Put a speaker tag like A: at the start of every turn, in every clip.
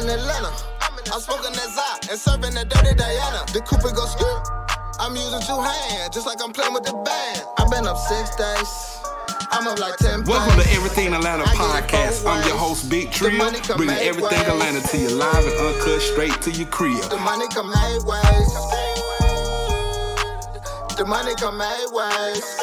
A: in Atlanta. I'm smoking that Zot and serving that dirty Diana. The Cooper go skirt. I'm using 2 hands, just like I'm playing with the band. I've been up 6 days. I'm up like 10
B: Welcome to Everything Atlanta Podcast. I'm your host, Big Trill, bringing everything Atlanta to you live and uncut, straight to your crib.
A: The money come 8 ways. The money come 8 ways.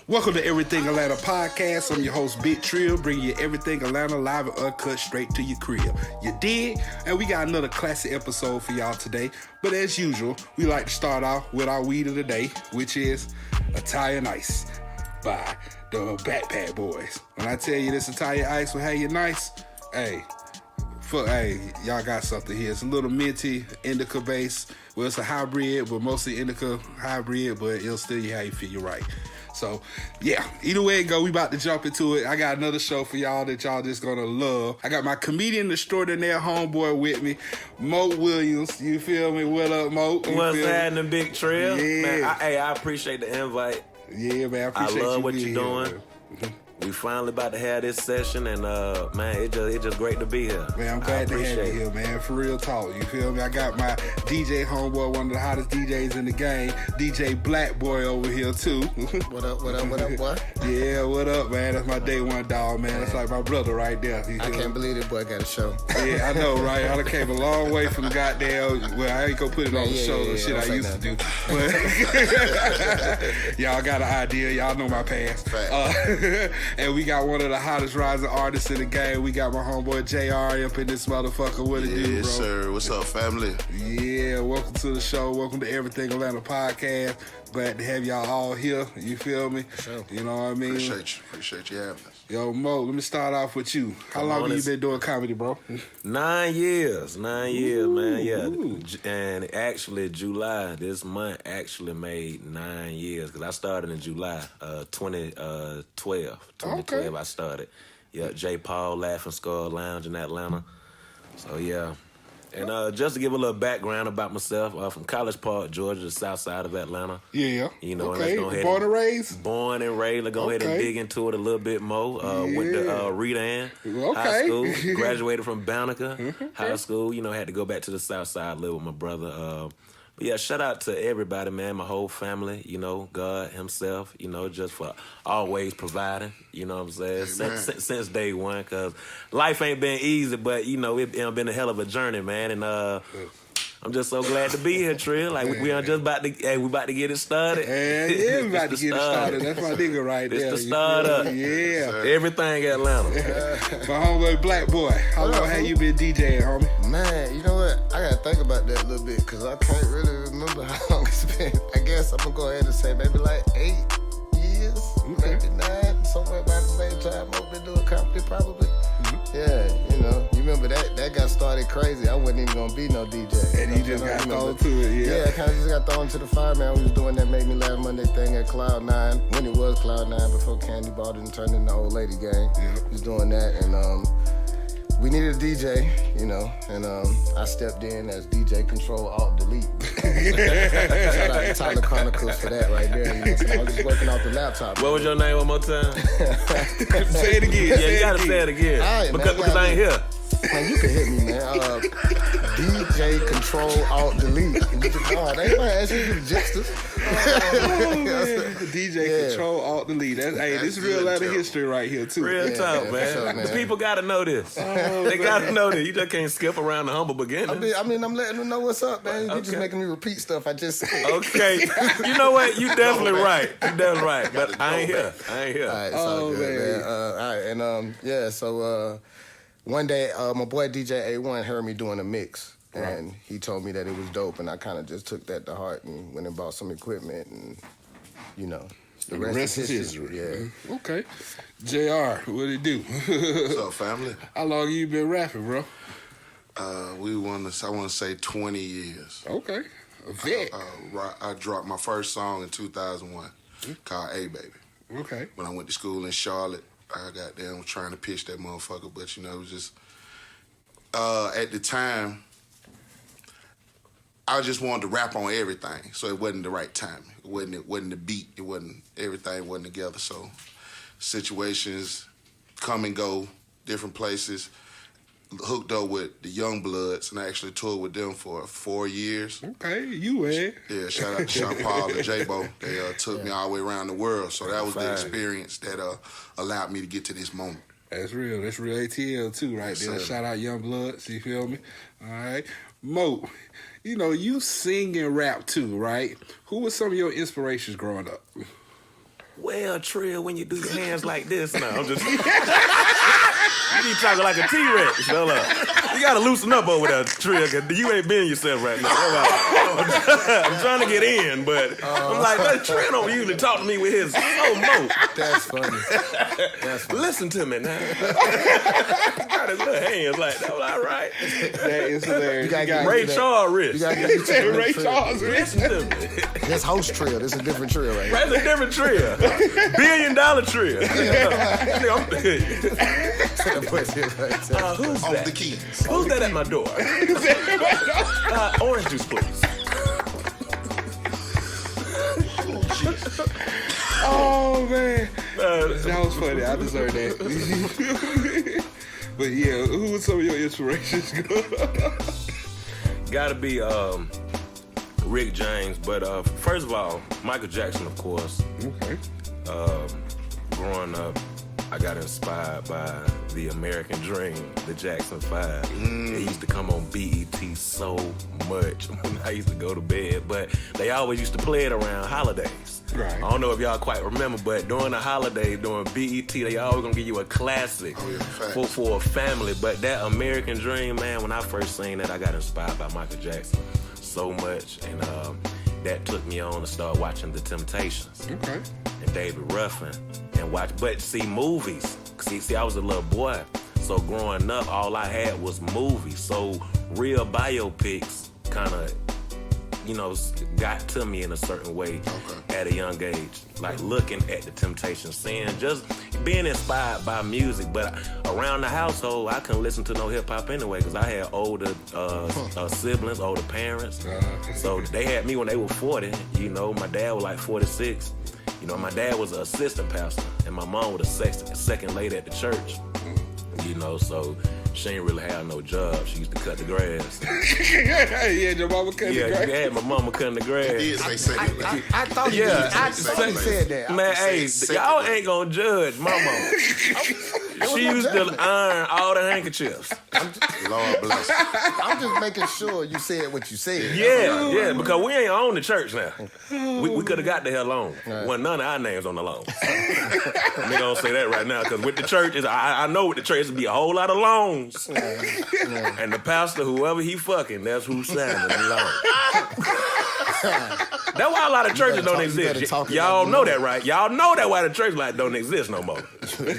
B: Welcome to Everything Atlanta Podcast. I'm your host, Big Trill, bringing you everything Atlanta live and uncut, straight to your crib. You dig? And we got another classic episode for y'all today. But as usual, we like to start off with our weed of the day, which is Italian Ice by the Bllac Boys. When I tell you this Italian Ice will have you nice, hey, y'all got something here. It's a little minty, indica base. Well, it's a hybrid, but mostly indica hybrid, but it'll still have you feel you right. So, yeah, either way it go, we about to jump into it. I got another show for y'all that y'all just gonna love. I got my comedian extraordinaire homeboy with me, Mope Williams. You feel me? What up, Mope?
C: What's happening, Big Trill?
B: Yeah.
C: Man, I appreciate the invite.
B: Yeah, man, I appreciate you.
C: I love what you're doing.
B: Here,
C: we finally about to have this session, and man, it just great to be here.
B: Man, I'm glad to have you here, man. For real talk, you feel me? I got my DJ homeboy, one of the hottest DJs in the game, DJ Bllac Boi over here too.
A: What up, boy?
B: Yeah, what up, man? That's my day one dog, man. That's like my brother right there.
A: I can't believe this boy got a show.
B: Yeah, I know, right? I done came a long way from goddamn. Well, I ain't gonna put it on the show and shit I used to do. But y'all got an idea. Y'all know my past. And we got one of the hottest rising artists in the game. We got my homeboy JR up in this motherfucker. What it do, bro?
D: Yes, sir. What's up, family?
B: Yeah, welcome to the show. Welcome to Everything Atlanta Podcast. Glad to have y'all all here. You feel me?
A: Sure.
B: You know what I mean?
D: Appreciate you having us.
B: Yo, Mo, let me start off with you. How long have you been doing comedy, bro?
C: 9 years. 9 year, man. Yeah.
B: Ooh.
C: And actually, July, this month actually made 9 years, because I started in July 2012. 2012 I started. Yeah, J. Paul Laughing Skull Lounge in Atlanta. So, yeah. And just to give a little background about myself, from College Park, Georgia, the south side of Atlanta.
B: Yeah.
C: You know,
B: okay.
C: Let's go ahead.
B: Born and raised?
C: Born and raised. Let's go ahead and dig into it a little bit more. Went to Redan High School. Graduated from Banneker High School. You know, had to go back to the south side, live with my brother. But yeah, shout out to everybody, man, my whole family, you know, God himself, you know, just for always providing, you know what I'm saying, since day one, because life ain't been easy, but, you know, it's been a hell of a journey, man, and I'm just so glad to be here, Trill. Like, we are just about to, we about to get it started.
B: Yeah, we about to get it started. That's my nigga right there.
C: It's the start up.
B: Yeah.
C: Everything Atlanta.
B: My homeboy Bllac Boi. How long have you been DJing, homie?
A: Man, you know what? I gotta think about that a little bit, because I can't really remember how long it's been. I guess I'm gonna go ahead and say maybe like 8 years, maybe 9, somewhere about the same time I've been doing comedy probably. Yeah, you know, you remember that got started crazy. I wasn't even gonna be no DJ.
B: And you just got thrown to it,
A: Yeah, I kind of just got thrown to the fire, man. We was doing that Make Me Laugh Monday thing at Cloud 9, when it was Cloud 9, before Candy bought it and turned into Old Lady Gang. We was doing that, and we needed a DJ, you know, and I stepped in as DJ Control Alt Delete. Shout out to Tyler Chronicles for that right there. You know, so I was just working off the laptop.
C: What was your name one more time?
B: Say it again.
C: Yeah, you gotta say it again.
A: All right,
C: because
A: man,
C: I ain't here.
A: Man, you can hit me, man. DJ Control Alt Delete. Oh, they ain't gonna ask you to do justice.
B: DJ Control Alt Delete. This is real Atlanta history right here too.
C: Real talk, man.
A: Sure, man.
C: The people gotta know this. They gotta know this. You just can't skip around the humble beginning.
A: I mean, I'm letting them know what's up, man. You just making me repeat stuff I just said.
C: Okay. You know what? You definitely right. But I ain't here.
A: All right, it's all good, man. All right, and so one day, my boy DJ A1 heard me doing a mix. And he told me that it was dope, and I kind of just took that to heart and went and bought some equipment, and, you know, the rest is history. Yeah.
B: Okay. JR, what it do?
D: What's up, family?
B: How long you been rapping, bro?
D: I want to say 20 years.
B: Okay. A vet.
D: I dropped my first song in 2001 called A Baby.
B: Okay.
D: When I went to school in Charlotte, I got there and was trying to pitch that motherfucker, but, you know, it was just, at the time, I just wanted to rap on everything, so it wasn't the right time. It wasn't the beat. Everything wasn't together. So situations come and go, different places. hooked up with the Young Bloods, and I actually toured with them for 4 years.
B: Okay, UING.
D: Yeah, shout out to Sean Paul and J-Bo. They took me all the way around the world, so that was the experience that allowed me to get to this moment.
B: That's real. That's real ATL too, right there. Shout out Young Bloods. You feel me? All right, Mope. You know, you sing and rap too, right? Who were some of your inspirations growing up?
C: Well, Trill, when you do your hands like this, now I'm just. You be talking like a T-Rex, fella. You gotta loosen up over there, Trill, because you ain't being yourself right now. I'm trying to get in, but I'm like, that Trill don't usually talk to me with his Mope.
A: That's funny. That's funny.
C: Listen to me now. Got his little hands like that. All right.
B: That is hilarious.
C: You got Ray Charles wrist.
A: You gotta get used to
B: Ray Charles wrist.
C: Listen to me.
A: That's host Trill. This is a different Trill right here.
C: That's a different Trill. $1 billion Trill. Who's
D: On
C: that?
D: the keys.
C: Who's that at my door? Orange juice, please.
B: Oh man, that was funny. I deserve that. But yeah, who were some of your inspirations?
C: Gotta be Rick James, but first of all, Michael Jackson, of course.
B: Okay.
C: Growing up, I got inspired by the American Dream, the Jackson 5. It used to come on BET so much when I used to go to bed, but they always used to play it around holidays.
B: Right.
C: I don't know if y'all quite remember, but during the holiday, during BET, they always gonna give you a classic for a family. But that American Dream, man, when I first seen that, I got inspired by Michael Jackson so much, and that took me on to start watching The Temptations.
B: Okay.
C: And David Ruffin. And watch, but see movies. See, I was a little boy, so growing up, all I had was movies. So real biopics kind of, got to me in a certain way at a young age. Like looking at The Temptations, seeing, just being inspired by music. But around the household, I couldn't listen to no hip hop anyway, because I had older siblings, older parents. So they had me when they were 40. My dad was like 46. My dad was an assistant pastor, and my mom was a second lady at the church. So she ain't really have no job. She used to cut the grass.
B: Yeah, your mama cutting the grass.
C: Yeah, my mama cutting the grass.
A: I thought you said that.
C: Man, hey, y'all ain't gonna judge my mama. She used to iron all the handkerchiefs.
D: Lord bless.
A: I'm just making sure you said what you said.
C: Yeah, because we ain't on the church now. We could have got the hell on. Wasn't none of our names on the loan. Nigga don't say that right now, because with the church, I know with the church, it'd be a whole lot of loans. And the pastor, whoever he fucking, that's who's signing the loan. That's why a lot of churches don't exist. Y'all know that, right? Y'all know that why the church like don't exist no more.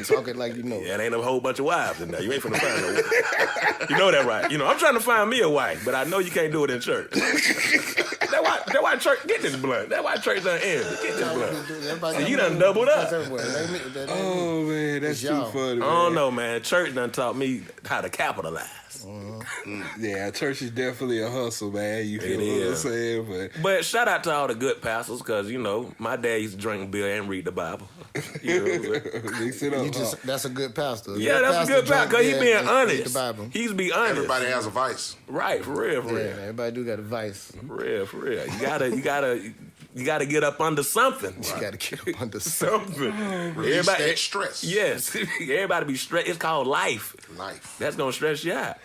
A: Talking like you know.
C: Yeah, there ain't a whole bunch of wives in there. You ain't finna find no wife. You know that, right? I'm trying to find me a wife, but I know you can't do it in church. That's why church get this blunt. That's why church done end. Get this blunt. So you done doubled up.
B: Oh man, that's too funny. Man.
C: I don't know, man. Church done taught me how to capitalize.
B: Yeah, church is definitely a hustle, man. You feel what I'm saying?
C: But shout out to all the good pastors, because my dad used to drink beer and read the Bible.
B: Mix it up.
A: That's a good pastor.
C: Yeah, that's a good pastor, because he being honest.
A: The Bible.
C: He's be honest.
D: Everybody has a vice.
C: Right, for real.
A: Yeah, everybody do got a vice.
C: For real. You gotta get up under something.
A: You gotta get up under something.
D: Release that stress.
C: Yes, everybody be stressed. It's called life. That's gonna stress you out.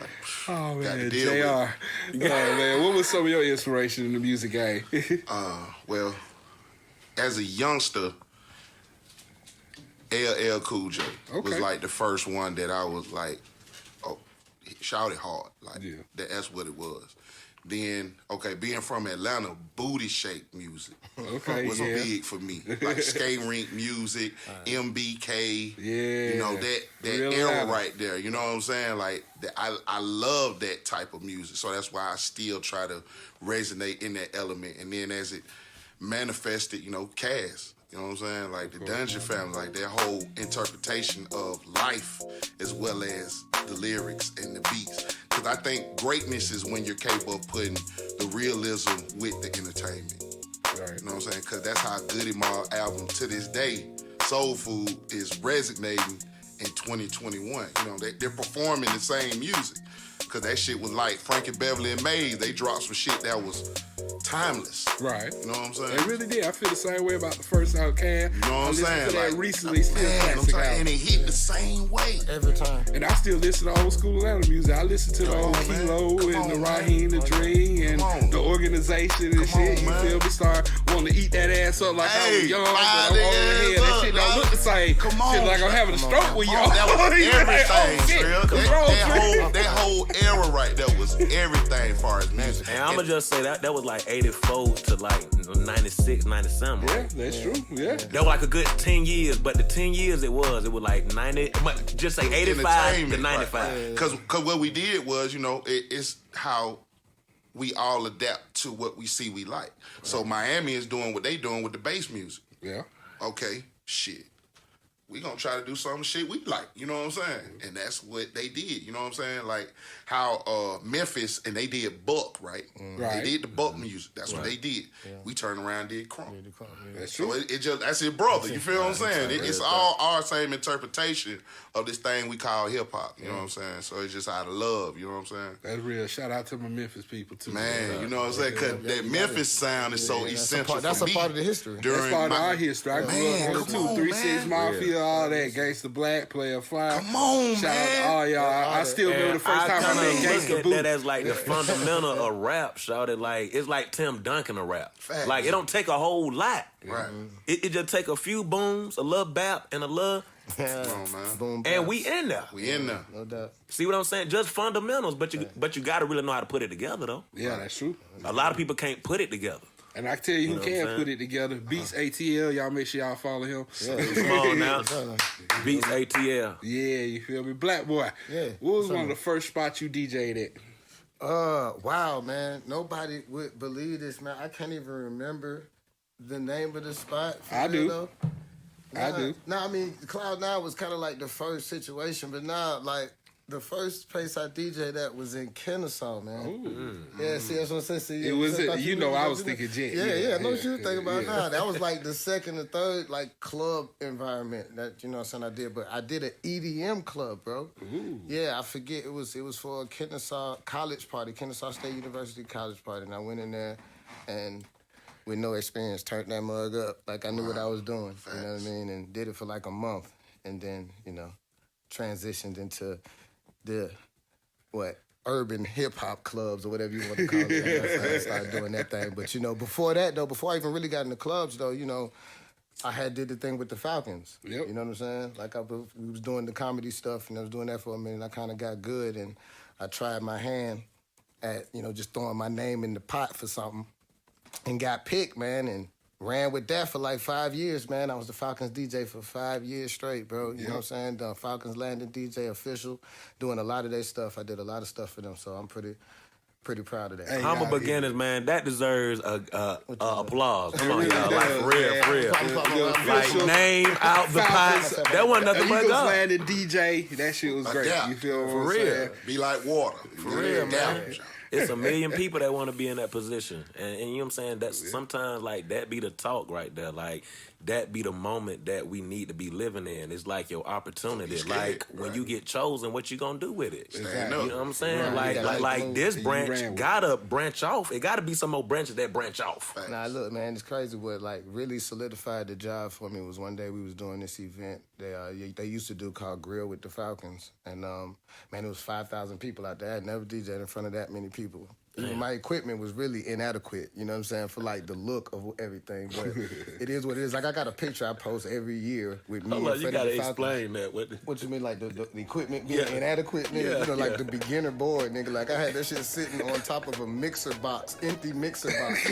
B: Oh man, JR. Oh man, what was some of your inspiration in the music game?
D: Well, as a youngster, LL Cool J was like the first one that I was like, shouted hard. That's what it was. Then, being from Atlanta, booty shake music was big for me. Like skate rink music, MBK, that era right there. You know what I'm saying? Like, I love that type of music. So that's why I still try to resonate in that element. And then as it manifested, Cass. You know what I'm saying? Like the Dungeon Family, like their whole interpretation of life as well as the lyrics and the beats. Because I think greatness is when you're capable of putting the realism with the entertainment. Right. You know what I'm saying? Because that's how Goody Mob album to this day, Soul Food, is resonating in 2021. You know, they're performing the same music. Cause that shit was like Frankie Beverly and Maze. They dropped some shit that was timeless.
B: Right.
D: You know what I'm saying?
B: They really did. I feel the same way about the first Outcast.
D: You know what I'm saying?
B: I listened to that
D: like,
B: recently, still classic album.
D: And it hit the same way
A: every time.
B: And I still listen to old school Atlanta music. I listen to the old Kilo and the Raheem, the Dream, and the Organization and shit. You feel me? Start wanting to eat that ass up like I was young. I'm over here. That shit don't look the same. Shit like I'm having a stroke with y'all.
D: That was everything,
B: Trill.
D: That whole era right there was everything as far as music.
C: And I'ma just say that was like 84 to like 96, 97.
B: Yeah, that's true. Yeah.
C: That was like a good 10 years, but the 10 years it was like 90, just say 85 to 95.
D: Right. Cause what we did was, you know, it's how we all adapt to what we see we like. Right. So Miami is doing what they doing with the bass music.
B: Yeah.
D: Okay, shit. We gonna try to do some shit we like, you know what I'm saying? And that's what they did, you know what I'm saying? Like how Memphis, and they did Buck, right? They did the Buck music. That's what they did. Yeah. We turned around and did Crunk.
B: That's
D: so
B: true.
D: it just, that's his brother, you feel what I'm saying? It's all our same interpretation of this thing we call hip-hop, you know what I'm saying? So it's just out of love, you know what I'm saying?
B: That's real. Shout out to my Memphis people, too.
D: Man, you know what I'm saying? Because that Memphis sound is so essential
A: that's
D: for
A: a
D: me.
A: part of the history.
B: That's part of our history. I grew up on 3 6 Mafia, all that. Gangsta Black, Player Fly.
D: Come on,
B: Shout
D: man.
B: out to all y'all. I still remember the first time I met Gangsta
C: look at
B: Boot.
C: that as like the fundamental of rap, shouted like it's like Tim Duncan of rap.
D: Facts.
C: Like it don't take a whole lot.
D: Right.
C: It just take a few booms, a little bap, and a little.
D: Come on, man.
A: Boom,
C: And we in there.
D: We in there.
A: No doubt.
C: See what I'm saying? Just fundamentals, but you got to really know how to put it together, though.
B: Yeah, that's true.
C: A lot of people can't put it together.
B: And I can tell you who
C: know
B: can
C: what I'm
B: put it together. Beats ATL. Y'all make sure y'all follow him.
C: Come on now. Beats ATL.
B: Yeah, you feel me? Bllac Boi.
A: Yeah.
B: What was one of the first spots you DJ'd at?
A: Wow, man. Nobody would believe this, man. I can't even remember the name of the spot.
B: I do.
A: Though.
B: I do.
A: I mean, Cloud 9 was kind of like the first situation, but now, like, the first place I DJ'd at was in Kennesaw, man.
B: Ooh.
A: Yeah, see, that's what I'm saying. See,
B: It was, I was thinking Jet.
A: Yeah, no, you think about it now. That was like the second or third, like, club environment that, you know what I'm saying, I did. But I did an EDM club, bro.
B: Ooh.
A: Yeah, I forget. It was for a Kennesaw college party, Kennesaw State University college party. And I went in there and with no experience, turned that mug up like I knew what I was doing. You know what I mean? And did it for like a month. And then, you know, transitioned into the, urban hip-hop clubs or whatever you want to call it. I started doing that thing. But, you know, before that, though, before I even really got in the clubs, though, you know, I did the thing with the Falcons.
B: Yep.
A: You know what I'm saying? Like, we was doing the comedy stuff, and I was doing that for a minute. I kind of got good, and I tried my hand at, you know, just throwing my name in the pot for something and got picked, man, and ran with that for like 5 years, man. I was the Falcons DJ for 5 years straight, bro. You know what I'm saying? The Falcons landing DJ official, doing a lot of their stuff. I did a lot of stuff for them, so I'm pretty proud of that.
C: Hey, Humble beginners, man. That deserves applause. Come on, y'all. Like, for real. Like, name out the pot. That wasn't nothing but
B: Eagles
C: God.
B: landed DJ. That shit was great.
D: Yeah.
B: You feel
C: For
B: what I'm saying?
D: Be like water.
C: For real, man. It's a million people that want to be in that position. And you know what I'm saying? That's sometimes, like, that be the talk right there. Like, that be the moment that we need to be living in. It's like your opportunity. Like, when you get chosen, what you gonna do with it?
D: Exactly.
C: You know what I'm saying? Like this branch gotta branch off. It gotta be some more branches that branch off.
A: Nah, look, man, it's crazy. What like really solidified the job for me was one day we was doing this event they used to do called Grill with the Falcons, and man, it was 5,000 people out there. I had never DJed in front of that many people. Even my equipment was really inadequate, you know what I'm saying, for like the look of everything. But it is what it is. Like I got a picture I post every year with me.
C: You gotta explain that.
A: What you mean, like the equipment being inadequate, nigga? You know, like the beginner board, nigga. Like I had that shit sitting on top of a mixer box, empty mixer box.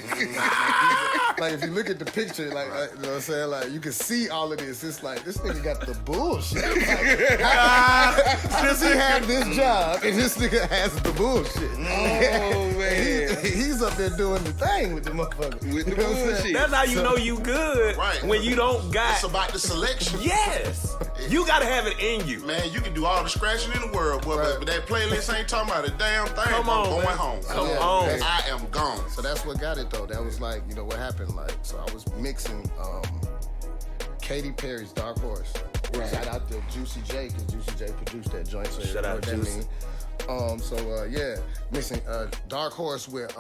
A: Like if you look at the picture, like you know what I'm saying, like you can see all of this. It's like this nigga got the bullshit. Like, how does he have this job and this nigga has the bullshit?
B: Oh man,
A: he's up there doing the thing with the motherfucker.
B: With the bullshit.
C: That's how you know you good.
D: Right.
C: When you don't got.
D: It's about the selection.
C: Yes. You gotta have it in you.
D: Man, you can do all the scratching in the world, boy, but that playlist ain't talking about a damn thing.
C: Come on,
D: I'm going
C: man.
D: home.
C: Come on.
D: I am gone.
A: So that's what got it though. That was like, you know, what happened. Like, so I was mixing Katy Perry's Dark Horse. Right. Shout out to Juicy J, because Juicy J produced that joint. So
C: shout out Juicy.
A: Mixing Dark Horse with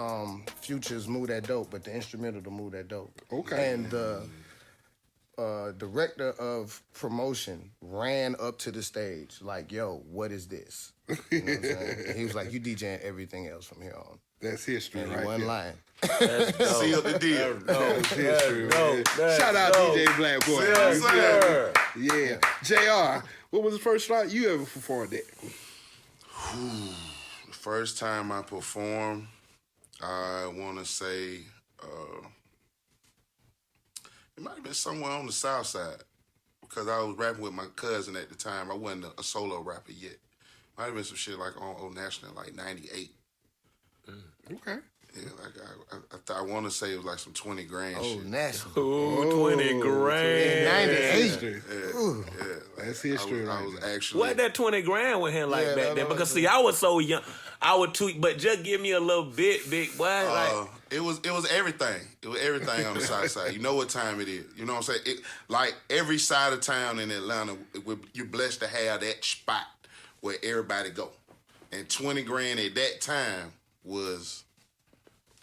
A: Future's Move That Dope, but the instrumental to Move That Dope.
B: Okay.
A: And the director of promotion ran up to the stage like, yo, what is this? You know what I'm saying? And he was like, you DJing everything else from here on.
B: That's history,
A: and
B: right?
A: He wasn't lying.
D: Seal the deal.
B: That's history, man. Shout out DJ Bllac Boi. Yeah. JR, what was the first slot you ever performed at?
D: The first time I performed, I want to say it might have been somewhere on the south side, because I was rapping with my cousin at the time. I wasn't a solo rapper yet. Might have been some shit like on Old National, like 98.
B: Okay.
D: Yeah, like I want to say it was like some 20 grand
A: Oh,
D: shit.
A: national.
C: Ooh, 20 grand.
A: 98.
D: Yeah,
B: That's history,
D: I was actually...
C: What that 20 grand with him like back then? Because see, I was so young. I would tweet, but just give me a little bit, big boy.
D: It was everything. It was everything on the south side. You know what time it is. You know what I'm saying? Like every side of town in Atlanta, you're blessed to have that spot where everybody go. And 20 grand at that time was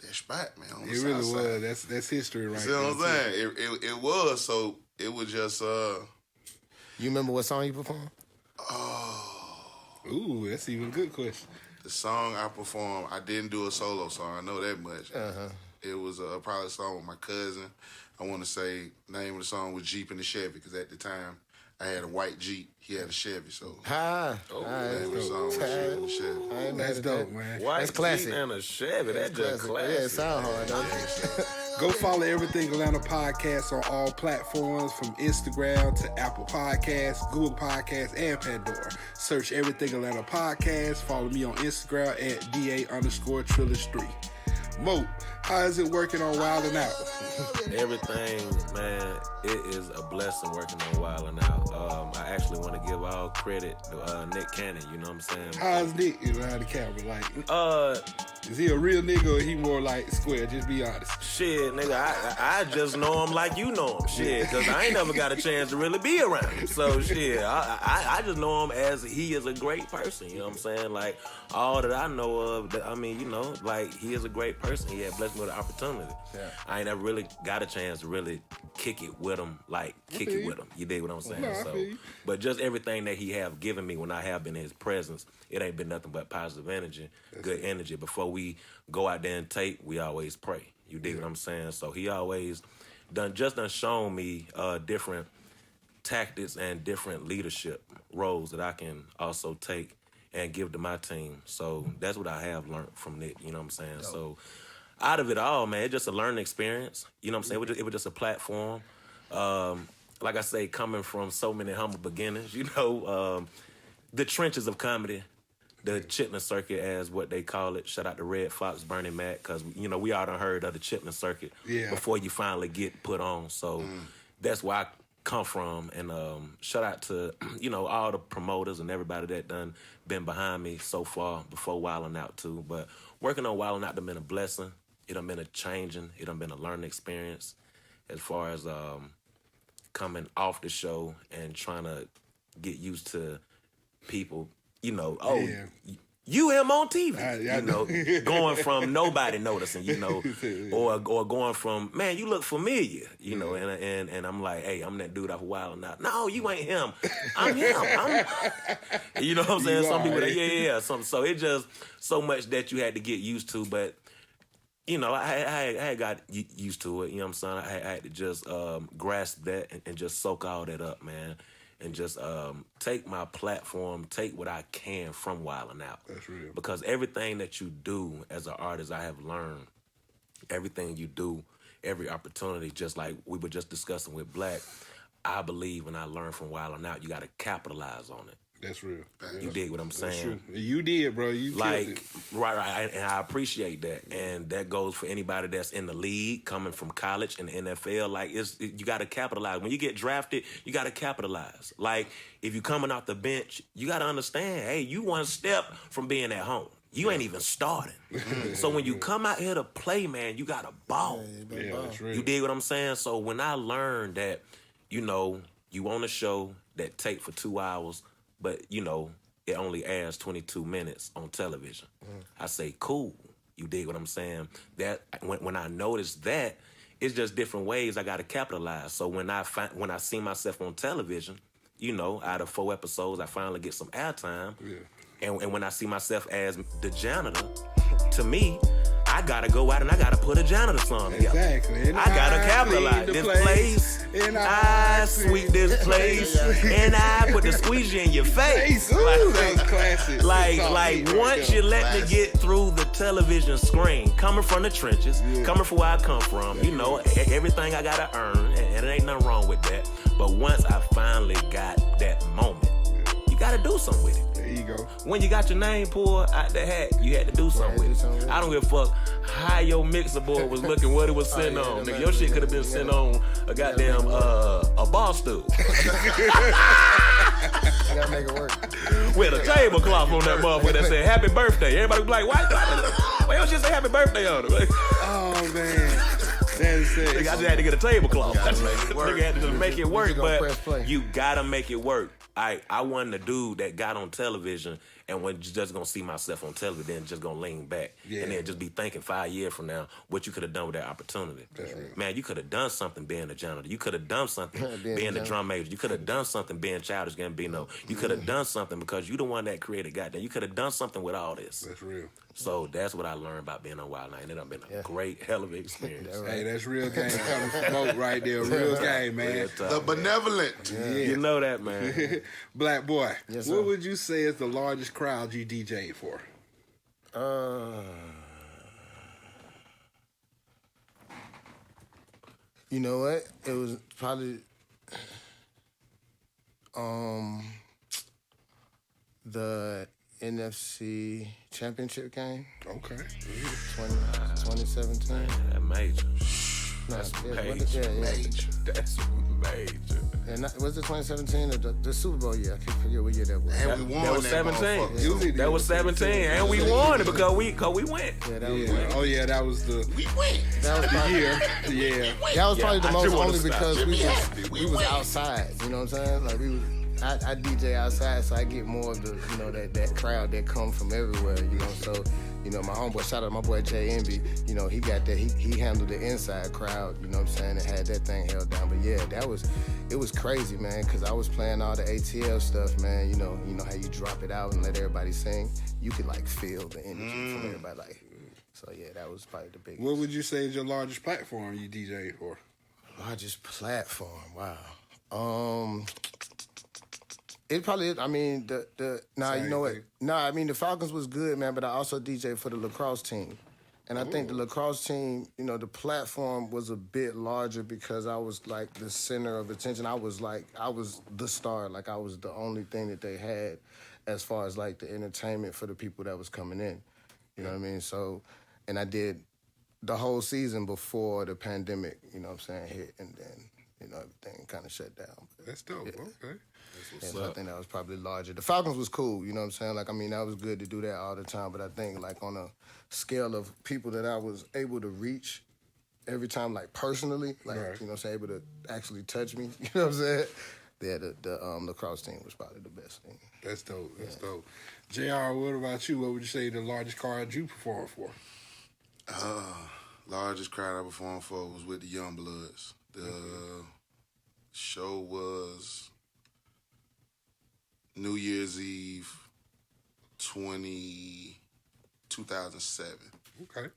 D: that spot, man. On the
B: it really was. That's history, right?
D: You know what I'm saying? It was. So it was just.
A: You remember what song you performed?
B: Ooh, that's even a good question.
D: The song I performed, I didn't do a solo song. I know that much. It was probably a song with my cousin. I want to say the name of the song was Jeep and the Chevy, because at the time I had a white Jeep. He had a Chevy, so.
A: The
D: name of the song was Jeep and the Chevy.
B: That's dope, man.
C: White
A: That's classic.
C: Jeep and a Chevy. That's just classic.
A: Yeah, it sound hard, don't it?
B: Go follow Everything Atlanta Podcast on all platforms, from Instagram to Apple Podcasts, Google Podcasts, and Pandora. Search Everything Atlanta Podcast. Follow me on Instagram at DA_Trillers3. Mope, how is it working on Wildin' Out?
C: Everything, man, it is a blessing working on Wildin' Out. I actually want to give all credit to Nick Cannon, you know what I'm saying?
B: How's Nick around the camera? Like, is he a real nigga or he more like square? Just be honest.
C: Shit, nigga, I just know him like you know him. Shit, because I ain't never got a chance to really be around him. So, shit, I just know him as he is a great person, you know what I'm saying? Like, all that I know of, I mean, you know, like, he is a great person. He had blessed me with the opportunity. Yeah. I ain't never really got a chance to really kick it with him, like, kick it with him. You dig what I'm saying?
B: No,
C: so, but just everything that he have given me when I have been in his presence, it ain't been nothing but positive energy, good energy. Before we go out there and tape, we always pray. You dig what I'm saying? So he always done shown me different tactics and different leadership roles that I can also take and give to my team. So that's what I have learned from Nick, you know what I'm saying? Dope. So out of it all, man, it's just a learning experience. You know what I'm saying? It was just a platform. Like I say, coming from so many humble beginnings, you know, the trenches of comedy, the Chitlin Circuit as what they call it. Shout out to Red Fox, Bernie Mac, because, you know, we all done heard of the Chitlin Circuit before you finally get put on. So that's where I come from. And shout out to, you know, all the promoters and everybody that done been behind me so far before Wildin' Out too. But working on Wildin' Out done been a blessing. It done been a changing. It done been a learning experience as far as coming off the show and trying to get used to people, you know, you him on TV, you know, going from nobody noticing, you know, or going from, man, you look familiar, you know, and I'm like, hey, I'm that dude off Wildin' Out. No, you ain't him. I'm him. You know what I'm saying? Some people, so it just so much that you had to get used to, but you know, I got used to it, you know what I'm saying? I had to just grasp that and just soak all that up, man. And just take my platform, take what I can from Wildin' Out.
B: That's real.
C: Because everything that you do as an artist, I have learned, everything you do, every opportunity, just like we were just discussing with Black, I believe when I learned from Wildin' Out, you got to capitalize on it.
B: That's real.
C: You dig what I'm saying?
B: That's true. You did, bro. You
C: like
B: it.
C: right, and I appreciate that, and that goes for anybody that's in the league, coming from college and the NFL. Like you got to capitalize. When you get drafted, you got to capitalize. Like if you coming off the bench, you got to understand. Hey, you one step from being at home. You ain't even starting. So when you come out here to play, man, you got to ball.
B: Yeah, that's real.
C: You dig what I'm saying? So when I learned that, you know, you on a show that tape for 2 hours, but, you know, it only airs 22 minutes on television. I say, cool. You dig what I'm saying? That when I noticed that, it's just different ways I got to capitalize. So when I see myself on television, you know, out of 4 episodes, I finally get some airtime. Yeah. And when I see myself as the janitor, to me, I gotta go out and I gotta put a janitor song together.
B: Exactly.
C: I gotta capitalize this place. And I sweep this place. And I put the squeegee in your face.
B: Ooh, that was classic.
C: Like once you let me get through the television screen, coming from the trenches, coming from where I come from, you know, everything I gotta earn, and it ain't nothing wrong with that. But once I finally got that moment, you gotta do something with it.
B: There you go.
C: When you got your name pulled out the hat, you had to do something with it. I don't give a fuck how your mixer board was looking, what it was sitting on. Nigga, your shit could have been sitting on a goddamn a bar stool.
A: You gotta make it work.
C: With a tablecloth on that motherfucker that said happy birthday. Everybody was like, why your shit say happy birthday on it?
B: Oh man. That's it.
C: Nigga, I just had to get a tablecloth.
D: Nigga
C: had to just make it work, but you gotta make it work. I wasn't the dude that got on television and was just gonna see myself on television and just gonna lean back and then just be thinking 5 years from now what you could have done with that opportunity. Man, you could have done something being a janitor. You could have done something being the drum major. You could have done something being Childish Gambino. You could have done something because you the one that created goddamn. You could have done something with all this.
B: That's real.
C: So that's what I learned about being on Wild Night. And it done been a great hell of an experience.
B: Hey, that's real game coming from Mope right there. Real game, man.
D: The benevolent.
C: Yeah. You know that, man.
B: Bllac Boi,
A: yes,
B: what would you say is the largest crowd you DJ'd for?
A: You know what? It was probably the NFC Championship game.
B: Okay.
A: 2017.
C: That major.
A: That's
C: major.
A: Major.
C: That's major.
A: And was it 2017 or the Super Bowl year? I can't forget what year that was.
D: And we won
C: That was 17. That was 17, and we
B: Yeah.
C: won it because we went.
A: Yeah, that was
B: Oh yeah, that was the
A: that was probably,
B: year. Yeah.
A: that was probably the
C: I
A: most
C: do wanna
A: only
C: stop.
A: because we was outside. You know what I'm saying? Like I DJ outside, so I get more of the that crowd that come from everywhere. You know, so my homeboy, shout out to my boy Jay Envy. You know, he got that. He handled the inside crowd. You know what I'm saying? And had that thing held down. But yeah, it was crazy, man. Cause I was playing all the ATL stuff, man. You know how you drop it out and let everybody sing. You could like feel the energy from everybody. Like, so yeah, that was probably the biggest.
B: What would you say is your largest platform you DJ'd for?
A: Largest platform? Wow. It probably is. I mean, you know what? I mean, the Falcons was good, man, but I also DJed for the lacrosse team. And I think the lacrosse team, the platform was a bit larger because I was like the center of attention. I was the star. Like I was the only thing that they had as far as like the entertainment for the people that was coming in. You know what I mean? So, and I did the whole season before the pandemic, hit, and then, everything kind of shut down.
B: That's dope.
A: Yeah.
B: Okay.
A: So I think that was probably larger. The Falcons was cool, you know what I'm saying? Like, I mean, that was good to do that all the time, but I think, like, on a scale of people that I was able to reach every time, like, personally, like,
B: Right.
A: able to actually touch me, you know what I'm saying? Yeah, the lacrosse team was probably the best thing.
B: That's dope. That's dope. JR, what about you? What would you say the largest crowd you performed for?
D: Largest crowd I performed for was with the Young Bloods. The show was New Year's Eve 2007.
B: Okay.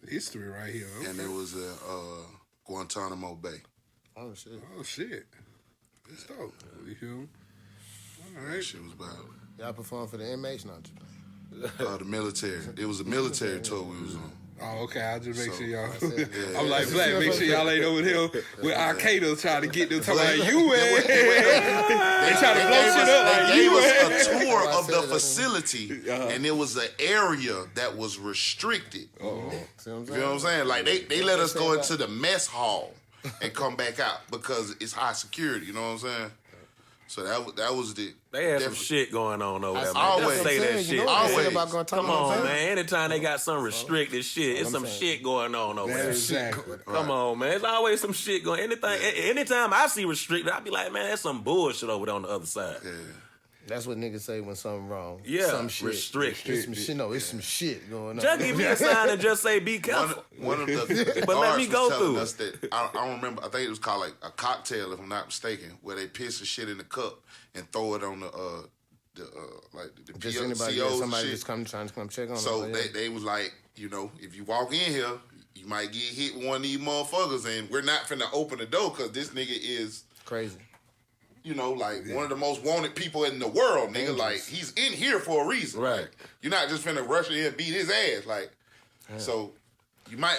B: History right here. Okay.
D: And it was at Guantanamo Bay.
A: Oh, shit.
B: Oh, shit. That's dope. You feel me? All
D: That
B: right.
D: shit was about
A: Y'all performed for the inmates, not you?
D: the military. It was a military tour we was on.
B: Oh, okay. I'll just make
D: So,
B: sure y'all.
A: yeah.
B: I'm like, Black, make sure y'all ain't over here with Al Qaeda trying to get them talking about you
D: They
B: trying to blow shit up like
D: They gave
B: you
D: us a tour of the facility, and it was an area that was restricted.
A: See what I'm
D: You know what I'm saying? Like, they let us go into the mess hall and come back out because it's high security, you know what I'm saying? So that was the.
C: They had some shit going on over there, man.
D: Always
C: Just say that shit.
D: Always.
C: Come on, man. Anytime they got some restricted shit, it's some shit going on over there.
B: Exactly.
C: Come on, man. It's always some shit going. Anytime I see restricted, I be like, man, that's some bullshit over there on the other side.
D: Yeah.
A: That's what niggas say when something wrong.
C: Yeah,
A: some shit.
C: restricted.
A: It's some shit. No, it's some shit going on.
C: Just give me a sign and just say, be careful.
D: One of the
C: But let me go
D: was
C: through
D: telling us that I don't remember. I think it was called like a cocktail, if I'm not mistaken, where they piss the shit in the cup and throw it on the
A: just
D: POs
A: anybody,
D: and
A: somebody
D: shit.
A: just trying to come check on.
D: So
A: them.
D: they was like, you know, if you walk in here, you might get hit with one of these motherfuckers, and we're not finna open the door because this nigga is
A: crazy.
D: You know, like one of the most wanted people in the world, nigga.
A: Dangerous.
D: Like he's in here for a reason.
C: Right.
D: Like, you're not just finna rush in here and beat his ass. Like, so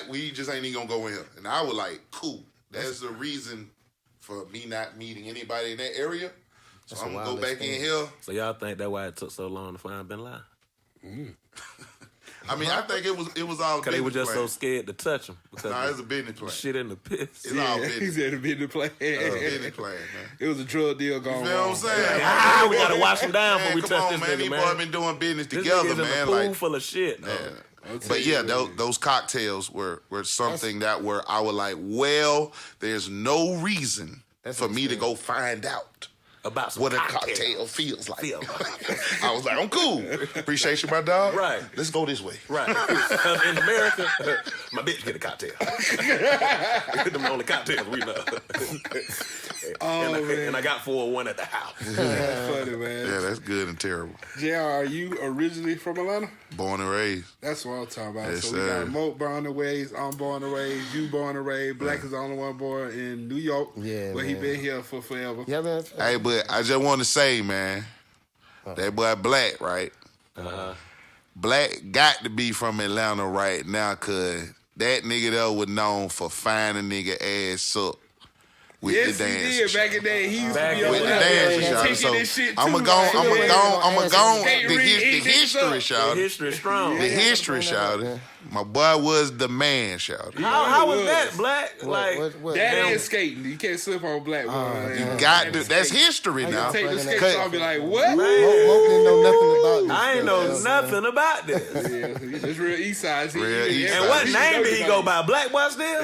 D: we just ain't even gonna go in here. And I was like, cool. That's the reason for me not meeting anybody in that area. So I'm gonna go back in here.
C: So y'all think that's why it took so long to find Bin Laden?
D: I mean, I think it was all
C: Because they were just
D: plan.
C: so scared to touch him. Because
D: Nah, it's a business plan.
C: shit in the piss.
D: It's all
B: He
D: business.
B: said a business plan.
D: It's a business plan, man.
B: It was a drug deal going
D: You feel what I'm saying?
C: We gotta wash him down before we
D: come
C: touch
D: on,
C: this
D: man.
C: nigga,
D: These
C: man.
D: boys been doing business
C: This
D: together,
C: nigga's in
D: man.
C: a pool
D: Like,
C: full of shit.
D: but yeah, those cocktails were something that were I was like, well, there's no reason for me to go find out
C: About some
D: what a
C: cocktails.
D: cocktail feels like. I was like, I'm cool. Appreciate you, my dog.
C: Right.
D: Let's go this way.
C: Right. Because in America, my bitch get a cocktail. Them the only cocktails we know. And I got 401 at the house.
B: That's funny, man.
D: Yeah, that's good and terrible.
B: JR, are you originally from Atlanta?
D: Born and raised.
B: That's what I'm talking about.
D: Yes,
B: so we
D: sir.
B: got Mope born and raised, I'm born and raised, you born and raised. Black is the only one born in New York.
A: Yeah,
B: where he
A: man.
B: been here for forever.
A: Yeah, man.
D: Hey, but I just want to say, man, that boy Black, right? Black got to be from Atlanta right now, cause that nigga there was known for finding nigga ass up with
B: Yes,
D: the dance.
B: he did. Back in the day, he used to
C: Back
B: be
C: in
B: over
D: With the
C: Yeah,
B: there
D: dance,
C: yeah,
D: y'all.
B: taking
D: So
B: this shit
D: I'ma
B: too,
D: go,
B: like,
D: I'ma
B: yeah.
D: go
B: Hey,
D: the
B: read
D: history,
B: this up.
D: shout.
C: The history is strong.
D: The history, shout. My boy was the man, shout.
C: How was
B: was.
C: that, Black? Like,
A: What?
B: That
C: Damn.
B: is skating. You can't slip on Black boy.
D: You got to. That's history
B: I
D: now.
B: can take the skate
D: Cause-
B: off and be like, what?
A: Mope didn't know nothing about this.
C: I ain't know nothing about this.
B: Yeah, it's real East Side. See,
D: Real East
C: And
D: Side.
C: what name did he go by? Black Boy still?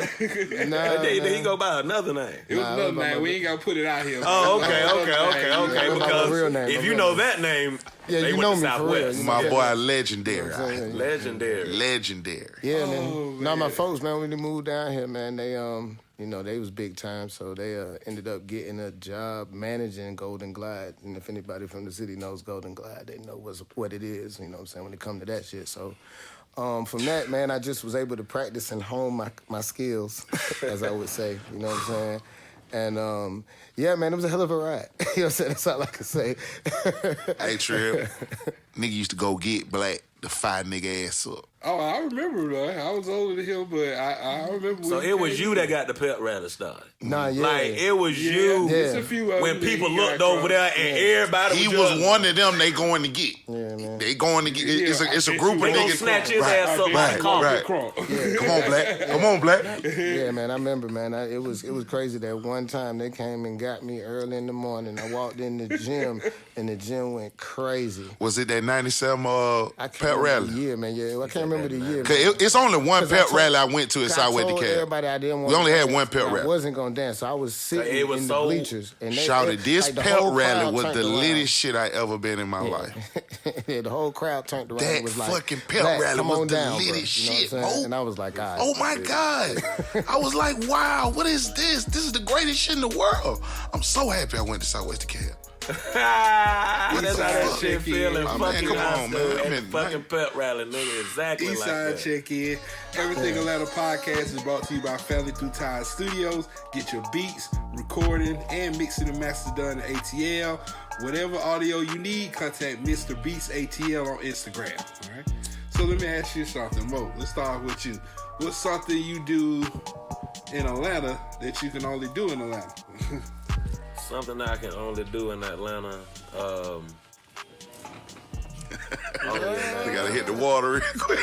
A: Nah,
C: Did he go by another name?
B: It was
A: Nah,
B: another
A: it was
B: name. We ain't got to put it out here.
C: Oh, okay.
A: What about my real
C: Because
A: name?
C: if
A: My
C: you
A: real
C: know
A: name.
C: that name,
A: Yeah,
C: they
A: you
C: went
A: know
C: to
A: me for real.
C: Southwest.
A: You
D: My
A: know
D: boy, legendary.
C: Legendary.
D: Legendary.
A: Yeah, man.
B: Oh,
A: No, my
B: man.
A: folks, man, when they moved down here, man, they they was big time, so they ended up getting a job managing Golden Glide. And if anybody from the city knows Golden Glide, they know what it is, you know what I'm saying, when it come to that shit. So from that, man, I just was able to practice and hone my skills, as I would say, you know what I'm saying? And yeah, man, it was a hell of a ride. You know what I'm saying? That's all I can say.
D: Hey, Trill. Nigga used to go get Black to fire nigga ass up.
B: Oh, I remember, though. I was older than him, but I remember.
C: So
B: when
C: it was
B: came
C: you
B: in.
C: that got the pep rally started.
A: Nah, yeah.
C: Like, it was you.
B: There's a few
C: When people looked over there and everybody
D: He
C: was
D: was
C: just,
D: one of them they going to get.
A: Yeah, man.
D: They going to get. It's a group of
C: they gonna
D: niggas.
C: snatch his
D: Right,
C: ass up
D: right,
C: like a car.
D: right. Come on, Black. Come on, Black.
A: Yeah, man, I remember, man. It was crazy that one time they came and got me early in the morning. I walked in the gym, and the gym went crazy.
D: Was it that 97
A: I can't
D: pep
A: remember
D: rally?
A: the year, man. Yeah, I can't remember the year.
D: Cause it's only one
A: 'Cause I
D: pep
A: told-
D: rally I went to in
A: I
D: Southwest
A: told
D: DeKalb.
A: everybody I didn't want
D: We only
A: to
D: had
A: dance,
D: one pep
A: and
D: rally.
A: I wasn't gonna dance, so I was sitting
C: it was
A: in
C: so-
A: the bleachers. And
D: Shouted, this
A: like, the
D: pep
A: whole
D: rally
A: crowd
D: was
A: turned
D: the
A: around.
D: littest shit I ever been in my life.
A: Yeah, the whole crowd turned around.
D: That
A: and was like,
D: fucking pep
A: "Black,
D: rally
A: come
D: was
A: on
D: the
A: down, bro."
D: littest
A: You know
D: shit,
A: what I'm saying?
D: Mope.
A: And I was like, all right.
D: Oh my God. I was like, wow, what is this? This is the greatest shit in the world. I'm so happy I went to Southwest DeKalb.
C: That's how that shit feel in
D: Oh, man,
C: fucking
D: come
C: high
D: on,
C: school.
D: man.
C: At
D: I
C: the
D: mean,
C: fucking pep rally, nigga. Exactly
B: East
C: like
B: Side
C: that.
B: check-in. Everything Atlanta podcast is brought to you by FamilyThruTies Studios. Get your beats, recording, and mixing and master done at ATL. Whatever audio you need, contact Mr. Beats ATL on Instagram. All right. So let me ask you something, Mo. Let's start with you. What's something you do in Atlanta that you can only do in Atlanta?
C: Something I can only do in Atlanta.
D: You gotta hit the water real quick.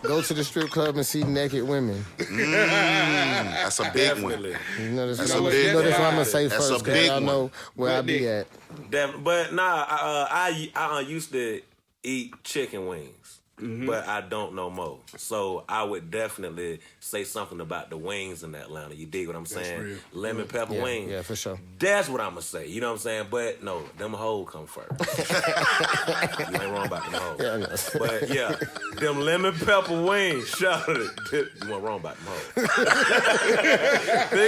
A: Go to the strip club and see naked women.
D: That's a big one.
A: You know this.
D: That's
A: You know what I'm gonna say
D: That's
A: first,
D: a big
A: I know
D: one.
A: where I be at.
C: But nah, I used to eat chicken wings. But I don't know more. So I would definitely say something about the wings in Atlanta. You dig what I'm saying? Lemon pepper wings.
A: Yeah, for sure.
C: That's what I'm going to say. You know what I'm saying? But no, them hoes come first. You ain't wrong about them hoes.
A: Yeah, I know.
C: But yeah, them lemon pepper wings, shout it. You weren't wrong about them hoes. You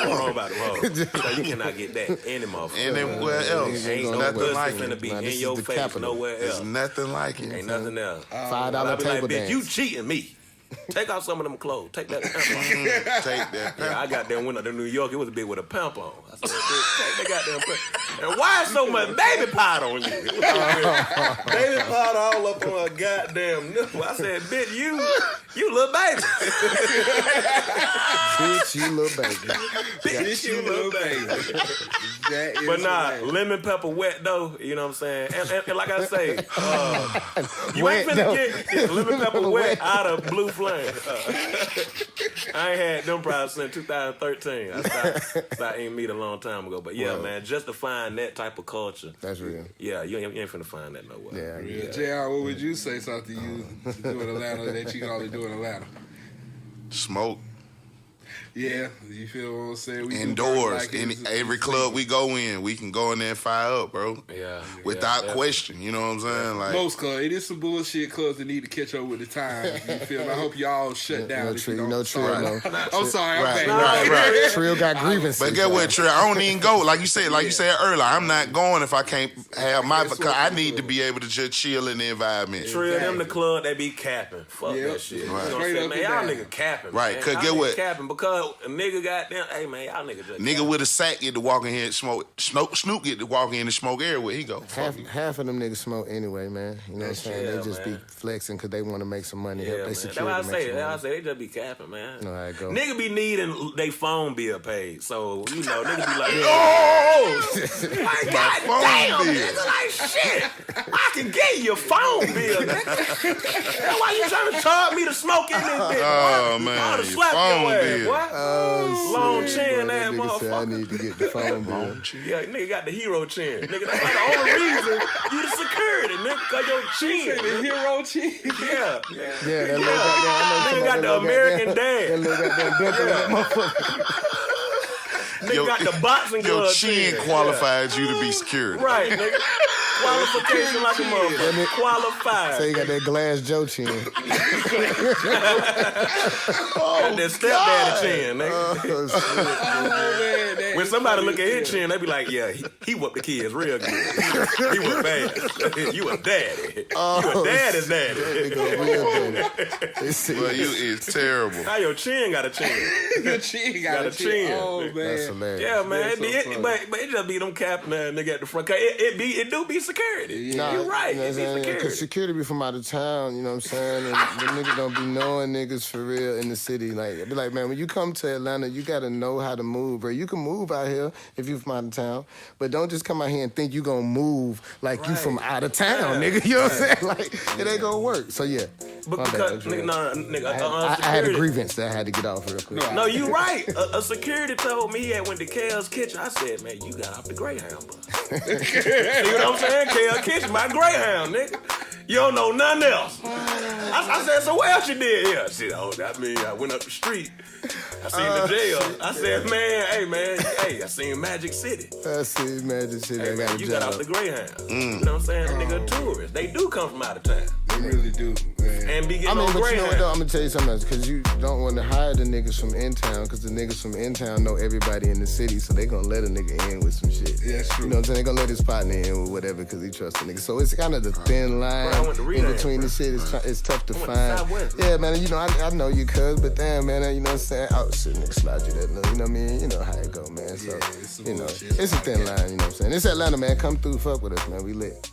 C: weren't wrong about them hoes. So you cannot get that anymore.
D: Anywhere else.
C: Ain't no
D: nothing
C: pussy
D: like
C: finna
D: it.
C: be
A: Nah, this
C: in
A: is
C: your
A: the
C: face
A: capital.
C: nowhere else.
D: There's nothing like it.
C: Ain't nothing else.
A: $5
C: I be
A: table
C: like, bitch,
A: dance.
C: you cheating me. Take off some of them clothes. Take that pimp on.
D: Take that.
C: Yeah, I got there went up to New York. It was a bitch with a pimp on. I said, bitch, take that goddamn pimp. And why so much baby powder on you? Baby powder all up on her goddamn nipple. I said, bitch, you little baby.
A: Bitch, you little baby.
C: Bitch, you little baby. But nah, lemon pepper wet though. You know what I'm saying? And like I say, you ain't finna get lemon pepper wet out of Blue Flame. I ain't had them probably since 2013. I stopped eating meat a long time ago. But yeah, man, just to find that type of culture.
A: That's real.
C: Yeah, you ain't finna find that nowhere.
A: Yeah.
B: JR, what would you say something you do in Atlanta that you can only do in Atlanta?
D: Smoke.
B: Yeah, you feel what I'm saying? We
D: Indoors.
B: do like
D: Every club we go in, we can go in there and fire up, bro.
C: Yeah.
D: Without question. You know what I'm saying? Like,
B: most clubs. It is some bullshit clubs that need to catch up with the times. You feel me? I hope y'all shut down.
A: Trill,
B: I'm sorry, I'm back.
D: Right.
A: Trill got grievances.
D: But get what, Trill? I don't even go. Like you said earlier, I'm not going if I can't have my. Because I need to be able to just chill in the environment.
C: Trill, them the club, they be capping. Fuck that shit.
D: Right.
C: You know what I'm saying? Man, y'all nigga capping.
D: Right,
C: man.
D: cause
C: Y'all
D: get
C: nigga
D: what?
C: Capping because a nigga goddamn, hey man, y'all nigga just
D: Nigga with a sack get to walk in here and smoke. Snoop get to walk in and smoke everywhere he go.
A: Half of them niggas smoke anyway, man. You know what I'm saying?
C: Yeah,
A: they just
C: man.
A: be flexing because they want to make some money.
C: Yeah,
A: Help
C: man.
A: they
C: That's
A: security
C: what I
A: make
C: say.
A: some
C: That's what I
A: money.
C: say. They just be capping, man.
A: You know how it go.
C: Nigga be needing they phone bill paid. So, you know, nigga be like, oh! Like, goddamn, nigga, like, shit. I can get your phone bill, nigga. That's why you trying to charge me to smoke in this bitch,
D: Oh,
C: boy.
D: man,
C: I oughta
D: your
C: slap
D: phone
C: your ass,
D: bill.
C: boy. Long chin,
A: That
C: ass
A: nigga said I
C: motherfucker.
A: need to get the phone bill.
C: Yeah, nigga got the hero chin. Nigga, that's like the only reason you the security, nigga, cause your chin.
B: The hero chief.
C: Yeah.
A: Yeah, that little goddamn.
C: Nigga got the American
A: That
C: dad.
A: little goddamn dimple in that motherfucker.
C: Nigga got the boxing
D: Your
C: glove
D: chin
C: chin.
D: qualifies you to be security.
C: Right, nigga. Qualification like a motherfucker. Qualified.
A: So you got that glass Joe chin.
C: Got that stepdaddy chin, nigga. When somebody look at his chin, they be like, yeah, he whooped the kids real good. He was bad. You a daddy. You a daddy's daddy.
D: Well, you is terrible.
C: How your chin got a chin?
B: Your chin got a chin. Oh, man.
A: That's hilarious.
C: Yeah, man.
B: That's
C: But it just be them capping that nigga at the front. Cause it do be security.
A: Nah,
C: You're right.
A: You know what I'm
C: It be
A: saying?
C: security.
A: Because security be from out of town, you know what I'm saying? And the niggas don't be knowing niggas for real in the city. Like, it be like, man, when you come to Atlanta, you got to know how to move, bro. You can move out here if you from out of town, but don't just come out here and think you going to move like you from out of town, nigga. You know what I'm saying? Like, it ain't going to work. So, yeah.
C: But
A: My
C: because,
A: bad,
C: nigga,
A: I had a grievance that I had to get off real quick.
C: No, you right. A security told me he had went to Kale's kitchen. I said, man, you got off the Greyhound bus. You know what I'm saying? Kale's kitchen, my Greyhound, nigga. You don't know nothing else. I said, so what else you did here? I said, I went up the street. I seen the jail. I said, man, I seen Magic City.
A: I see Magic City.
C: Hey,
A: I
C: man,
A: got a
C: you
A: job.
C: got off the Greyhound. You know what I'm saying? Nigga, tourists. They do come from out of town.
B: They really do, man.
C: And be getting
A: I mean,
C: on
A: but you know what,
C: Greyhound.
A: though? I'm going to tell you something else, because you don't want to hire the niggas from in town, because the niggas from in town know everybody in the city, so they going to let a nigga in with some shit.
B: Yeah, that's true.
A: You know what I'm saying? They going to let his partner in with whatever, because he trusts the nigga. So it's kind of the thin line
C: I went to
A: in
C: Reno.
A: between the shit. It's tough to
C: I went to
A: find.
C: Southwest.
A: Yeah, man, you know, I know you, cuz, but damn, man, you know what I'm saying? Oh, shit, nigga, slide you that little, you know what I mean? You know how it go, man. So,
B: it's some
A: you know,
B: bullshit.
A: it's a thin line, you know what I'm saying? It's Atlanta, man. Come through, fuck with us, man. We lit.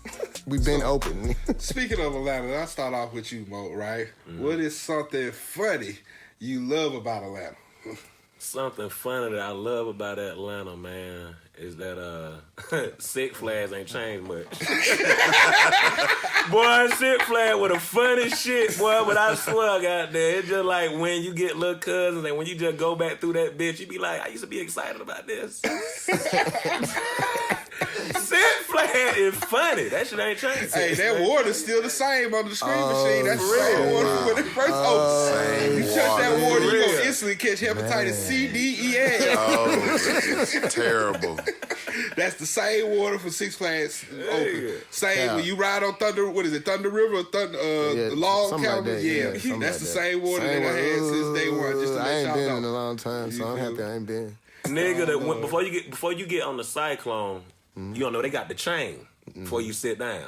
A: We been open.
B: Speaking of Atlanta, I'll start off with you, Mope, right? What is something funny you love about Atlanta?
C: Something funny that I love about Atlanta, man, is that Six Flags ain't changed much. Boy, Six Flags with the funniest shit, boy. But I swear, goddamn, it's just like when you get little cousins and when you just go back through that bitch, you be like, I used to be excited about this. Six Flags is funny. That shit ain't changed.
B: Hey, that water's still the same on the screen machine. That's the same water when it first opened. You touch that water, you gonna instantly catch hepatitis C, D, E, A.
D: Oh, it's terrible.
B: That's the same water for Six Flags open. Same when you ride on Thunder. What is it? Thunder River or Thunder Log County?
A: Like
B: That's the same water that I had since day one. Just to
A: I
B: let
A: ain't
B: y'all
A: been
B: know.
A: in a long time, so I'm happy I ain't been.
C: Nigga, that went, before you get on the Cyclone, you don't know they got the chain before you sit down.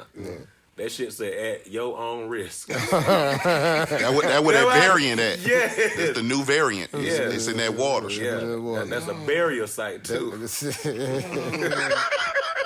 C: That shit said at your own risk.
D: That variant at.
C: Yeah.
D: It's the new variant. It's in that water.
C: Yeah, that's a burial site too.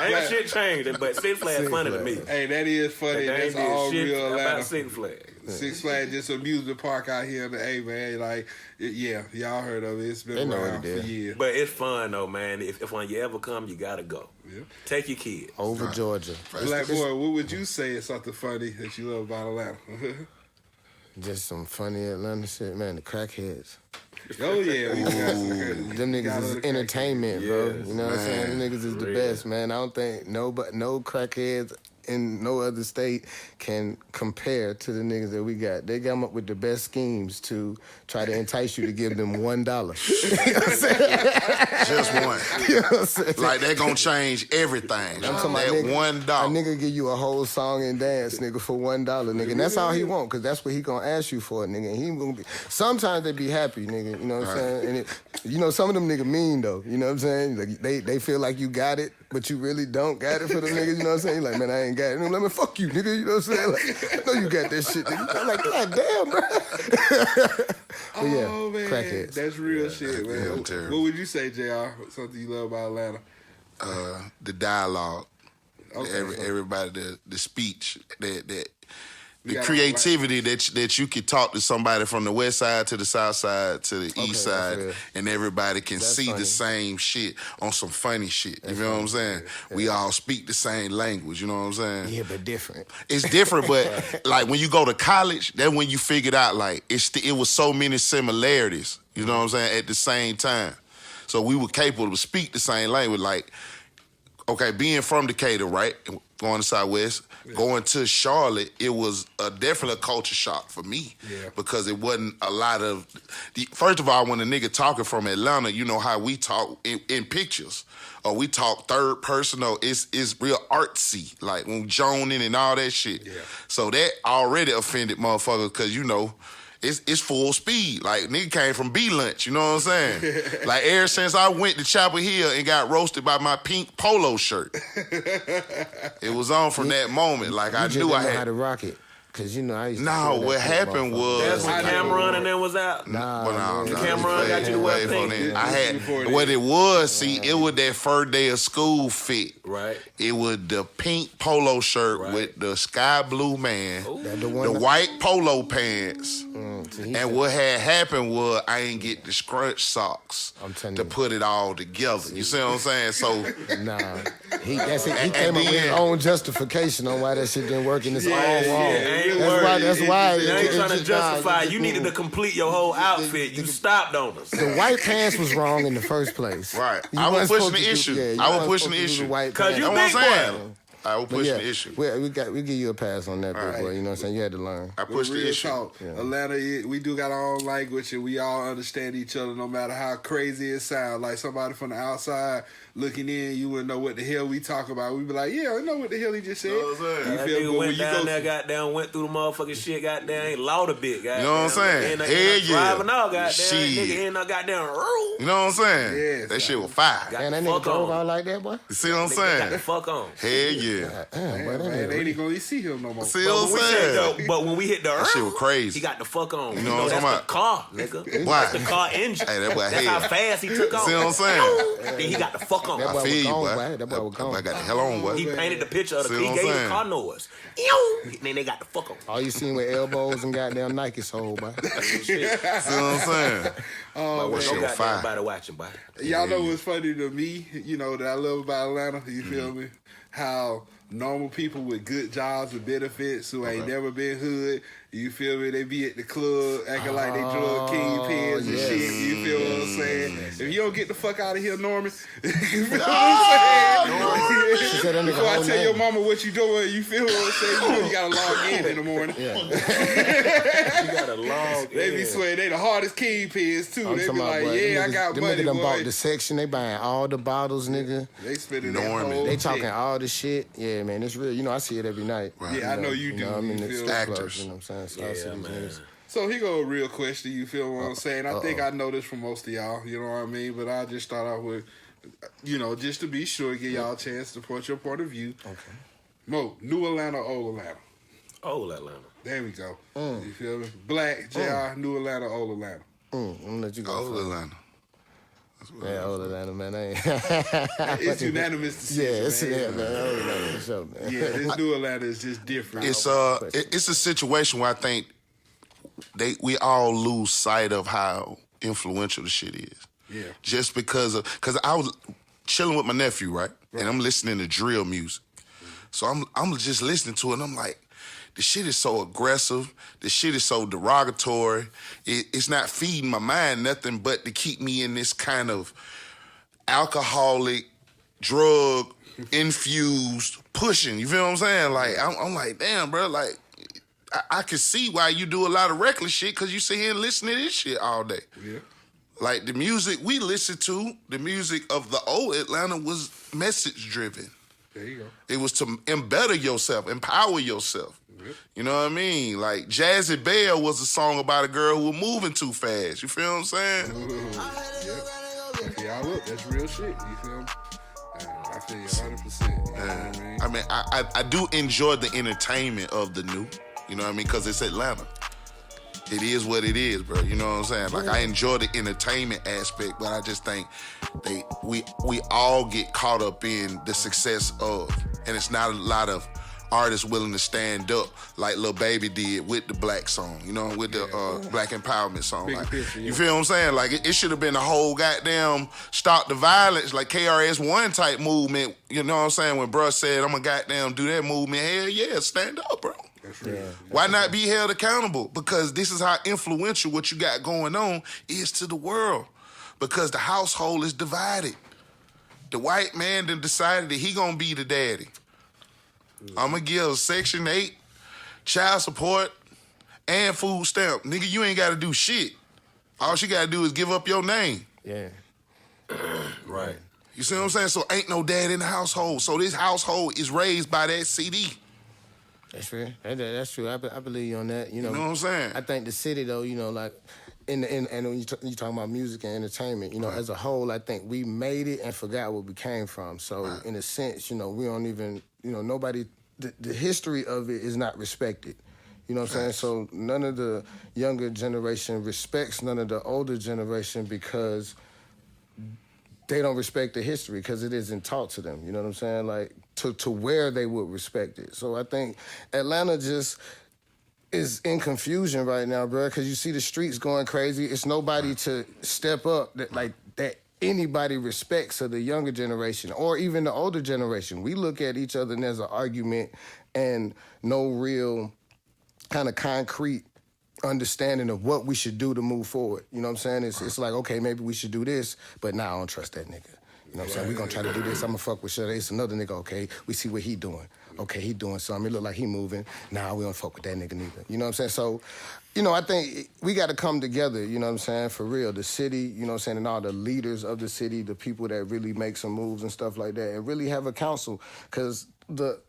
C: Ain't shit changed, but Six Flags funny to me.
B: Hey, that is funny.
C: That
B: That's
C: ain't
B: all
C: shit
B: real Atlanta.
C: about Six Flags.
B: Six Flags just an amusement park out here in the A, man. Like, y'all heard of it. It's been around for years.
C: But it's fun though, man. If when you ever come, you gotta go. Yeah. Take your kids.
A: Over Georgia.
B: Black Boy, what would you say is something funny that you love about Atlanta?
A: Just some funny Atlanta shit, man. The crackheads.
B: Oh, yeah.
A: Them niggas is entertainment, bro. You know what I'm saying? Them niggas is the best, man. I don't think no crackheads in no other state can compare to the niggas that we got. They come up with the best schemes to try to entice you to give them $1. You know what I'm saying?
D: Just one.
A: You know what I'm saying?
D: Like, they gonna change everything.
A: I'm talking
D: that
A: about
D: $1.
A: A nigga give you a whole song and dance, nigga, for $1, nigga. And that's all he want, because that's what he gonna ask you for, nigga. And he gonna be, sometimes they be happy, nigga. You know what I'm saying? And you know, some of them nigga mean, though. You know what I'm saying? Like, they feel like you got it, but you really don't got it for them niggas. You know what I'm saying? You're like, man, I ain't got it. And I'm like, man, fuck you, nigga. You know what I'm saying? Like, I know you got that shit, nigga. I'm like, God damn, bro. But yeah,
B: oh, man.
A: crackheads.
B: That's real shit, man.
D: Yeah,
B: what would you say, JR? Something you love about Atlanta?
D: The dialogue.
B: Okay,
D: everybody, the speech, the creativity that you could talk to somebody from the west side to the south side to the east side, and everybody can see the same shit on some funny shit. You know what I'm saying? Yeah. We all speak the same language. You know what I'm saying?
A: Yeah, but different.
D: It's different, but like when you go to college, that's when you figured out like it was so many similarities. You know what I'm saying? At the same time, so we were capable to speak the same language. Like, okay, being from Decatur, right, going to Southwest. Going to Charlotte, it was definitely a culture shock for me because it wasn't a lot of. First of all, when a nigga talking from Atlanta, you know how we talk in pictures, or we talk third person, or it's real artsy, like when joning and all that shit. Yeah. So that already offended motherfuckers because you know. It's full speed. Like, nigga came from B-Lunch, you know what I'm saying? Like, ever since I went to Chapel Hill and got roasted by my pink polo shirt. It was on from that moment. Like, I knew I had...
A: how to rock it. Because, you know, I used to...
D: No, what happened was...
C: That's when Cameron and then was out?
D: Nah.
C: Cameron got you the way thing.
D: I had... What it was, see, it was that first day of school fit.
C: Right.
D: It was the pink polo shirt with the sky blue man, the white polo pants. And what had happened was I ain't get the scrunch socks to put it all together. You see what I'm saying? So...
A: Nah. He came up with his own justification on why that shit didn't work in his own wall. That's why.
C: You ain't trying to justify. You needed to complete your whole outfit. You stopped on us.
A: The white pants was wrong in the first place.
D: Right. I was pushing the issue. I was pushing the issue.
C: Because you big boy.
D: I was pushing the issue.
A: We give you a pass on that, big boy. You know what I'm saying? You had to learn.
D: I pushed the issue.
B: Atlanta, we do got our own language, and we all understand each other no matter how crazy it sounds. Like somebody from the outside looking in, you wouldn't know what the hell we talk about. We'd be like, yeah, I know what the hell he just said.
D: You
C: feel me? Went down there, goddamn, went through the motherfucking shit, goddamn, ain't loud a bit, goddamn.
D: You know what I'm saying?
C: Hell
D: yeah.
C: Driving out, goddamn. Nigga ain't no goddamn rule.
D: You know what I'm saying?
B: Yeah.
D: That shit was fire.
A: And that nigga drove out like that, boy?
D: You see what I'm saying?
C: Got the fuck on.
D: Hell yeah.
B: Man, they ain't gonna see him no more.
D: See what I'm saying?
C: But when we hit the
D: that shit was crazy.
C: he got the fuck on.
D: You know what I'm talking about?
C: That's the car, nigga.
D: Why?
C: That's the car engine.
D: Hey, that boy
C: That's how fast he took off.
D: See what I'm saying?
C: Then he got the fuck on.
A: That boy
D: I feel you, boy.
A: That boy was gone.
D: I got the hell on, boy.
C: He painted the picture of the
D: See
C: he
D: what
C: gave
D: I'm
C: the
D: saying?
C: car noise. Then they got the fuck on.
A: All you seen with elbows and goddamn Nike soul, boy.
D: See what I'm saying?
B: Oh,
D: What shit was fire.
C: Everybody watching, boy.
B: Y'all know what's funny to me, you know, that I love about Atlanta, you feel me? How normal people with good jobs and benefits who ain't never been hood. You feel me? They be at the club acting like they drug kingpins and shit. You feel what I'm saying? If you don't get the fuck out of here, Norman. You feel what I'm saying? Before I tell your mama what you doing, you feel what I'm saying? You know you gotta log in the morning.
C: You gotta log in.
B: They be swearing they the hardest kingpins too. They be like, I got money,
A: Them
B: boy.
A: bought the section. They buying all the bottles, nigga.
B: They spending that whole
A: They talking all the shit. Yeah, man, it's real. You know, I see it every night.
B: Right. Yeah, I know you do.
A: I'm in the strip
D: actors.
A: clubs, you know what I'm saying? So I see these niggas.
B: So here go a real question. You feel what I'm saying? I think I know this from most of y'all. You know what I mean? But I just thought I would, just to be sure, give y'all a chance to put your point of view.
A: Okay.
B: Mo, New Atlanta, Old Atlanta?
C: Old Atlanta.
B: There we go. You feel me? Black, JR, New Atlanta, Old Atlanta.
A: I'm gonna let you go.
D: Old Atlanta.
A: Yeah, Old Atlanta, man.
B: It's unanimous decision,
A: man. Old Atlanta for sure, man.
B: Yeah, this New Atlanta is just different.
D: It's a situation where I think we all lose sight of how influential the shit is.
B: Yeah.
D: Just because I was chilling with my nephew, right? And I'm listening to drill music. So I'm just listening to it and I'm like, the shit is so aggressive. The shit is so derogatory. It's not feeding my mind nothing but to keep me in this kind of alcoholic, drug-infused pushing. You feel what I'm saying? Like, I'm like, damn, bro, like, I can see why you do a lot of reckless shit because you sit here and listen to this shit all day.
B: Yeah.
D: Like, the music we listened to, the music of the old Atlanta was message-driven.
B: There you go.
D: It was to embetter yourself, empower yourself. Yep. You know what I mean? Like, Jazzy Bell was a song about a girl who was moving too fast. You feel what I'm saying?
B: Yep. Yeah, look, that's real shit. You feel me? I feel you 100%. You know what I mean?
D: I do enjoy the entertainment of the new. You know what I mean? Because it's Atlanta. It is what it is, bro. You know what I'm saying? Like, I enjoy the entertainment aspect, but I just think we all get caught up in the success of, and it's not a lot of artists willing to stand up like Lil Baby did with the Black song, with the Black Empowerment song. Like, you feel what I'm saying? Like, it should have been a whole goddamn stop the violence, like KRS-One type movement, you know what I'm saying? When bruh said, I'm gonna goddamn do that movement, hell yeah, stand up, bro.
B: Yeah.
D: Why not be held accountable? Because this is how influential what you got going on is to the world. Because the household is divided. The white man then decided that he gonna be the daddy. I'm gonna give Section 8, child support, and food stamp. Nigga, you ain't gotta do shit. All she gotta do is give up your name.
A: Yeah.
C: Right.
D: You see what I'm saying? So ain't no dad in the household. So this household is raised by that CD.
A: That's true. That's true. I believe you on that. You know
D: what I'm saying?
A: I think the city, though, like, and when you talking about music and entertainment, as a whole, I think we made it and forgot where we came from. So in a sense, we don't even, nobody, the history of it is not respected. You know what I'm saying? So none of the younger generation respects none of the older generation because they don't respect the history because it isn't taught to them. You know what I'm saying? Like, to where they would respect it. So I think Atlanta just is in confusion right now, bro, because you see the streets going crazy. It's nobody to step up that anybody respects of the younger generation or even the older generation. We look at each other and there's an argument and no real kind of concrete understanding of what we should do to move forward. You know what I'm saying? It's like, okay, maybe we should do this, but now I don't trust that nigga. You know what I'm saying? We're going to try to do this. I'm going to fuck with shit. It's another nigga, okay, we see what he doing. Okay, he doing something. It look like he moving. Nah, we don't fuck with that nigga neither. You know what I'm saying? So, I think we got to come together, you know what I'm saying, for real. The city, you know what I'm saying, and all the leaders of the city, the people that really make some moves and stuff like that, and really have a council. Because the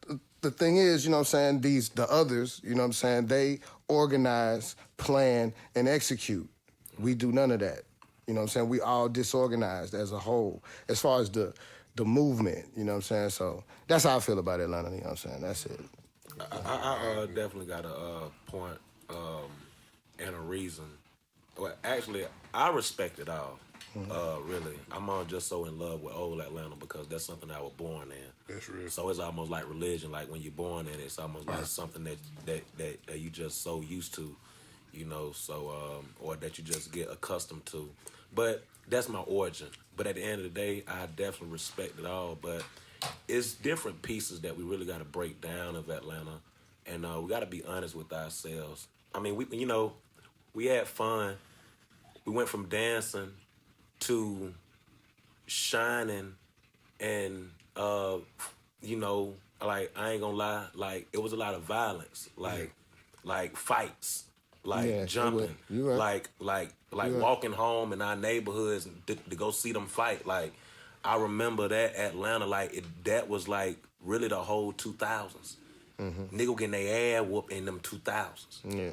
A: thing is, you know what I'm saying, the others, you know what I'm saying, they organize, plan, and execute. We do none of that. You know what I'm saying? We all disorganized as a whole as far as the movement, you know what I'm saying? So that's how I feel about Atlanta, you know what I'm saying? That's it.
C: I definitely got a point and a reason. Well, actually, I respect it all, really. I'm just so in love with old Atlanta because that's something I was born in.
B: That's real.
C: So it's almost like religion. Like when you're born in it, it's almost like something that you just so used to, or that you just get accustomed to. But that's my origin. But at the end of the day, I definitely respect it all. But it's different pieces that we really got to break down of Atlanta, and we got to be honest with ourselves. I mean, we had fun. We went from dancing to shining, and like I ain't gonna lie, like it was a lot of violence, like fights, like jumping, like walking home in our neighborhoods to go see them fight. Like I remember that Atlanta, that was like really the whole 2000s. Nigga getting their ass whooped in them 2000s. Yeah.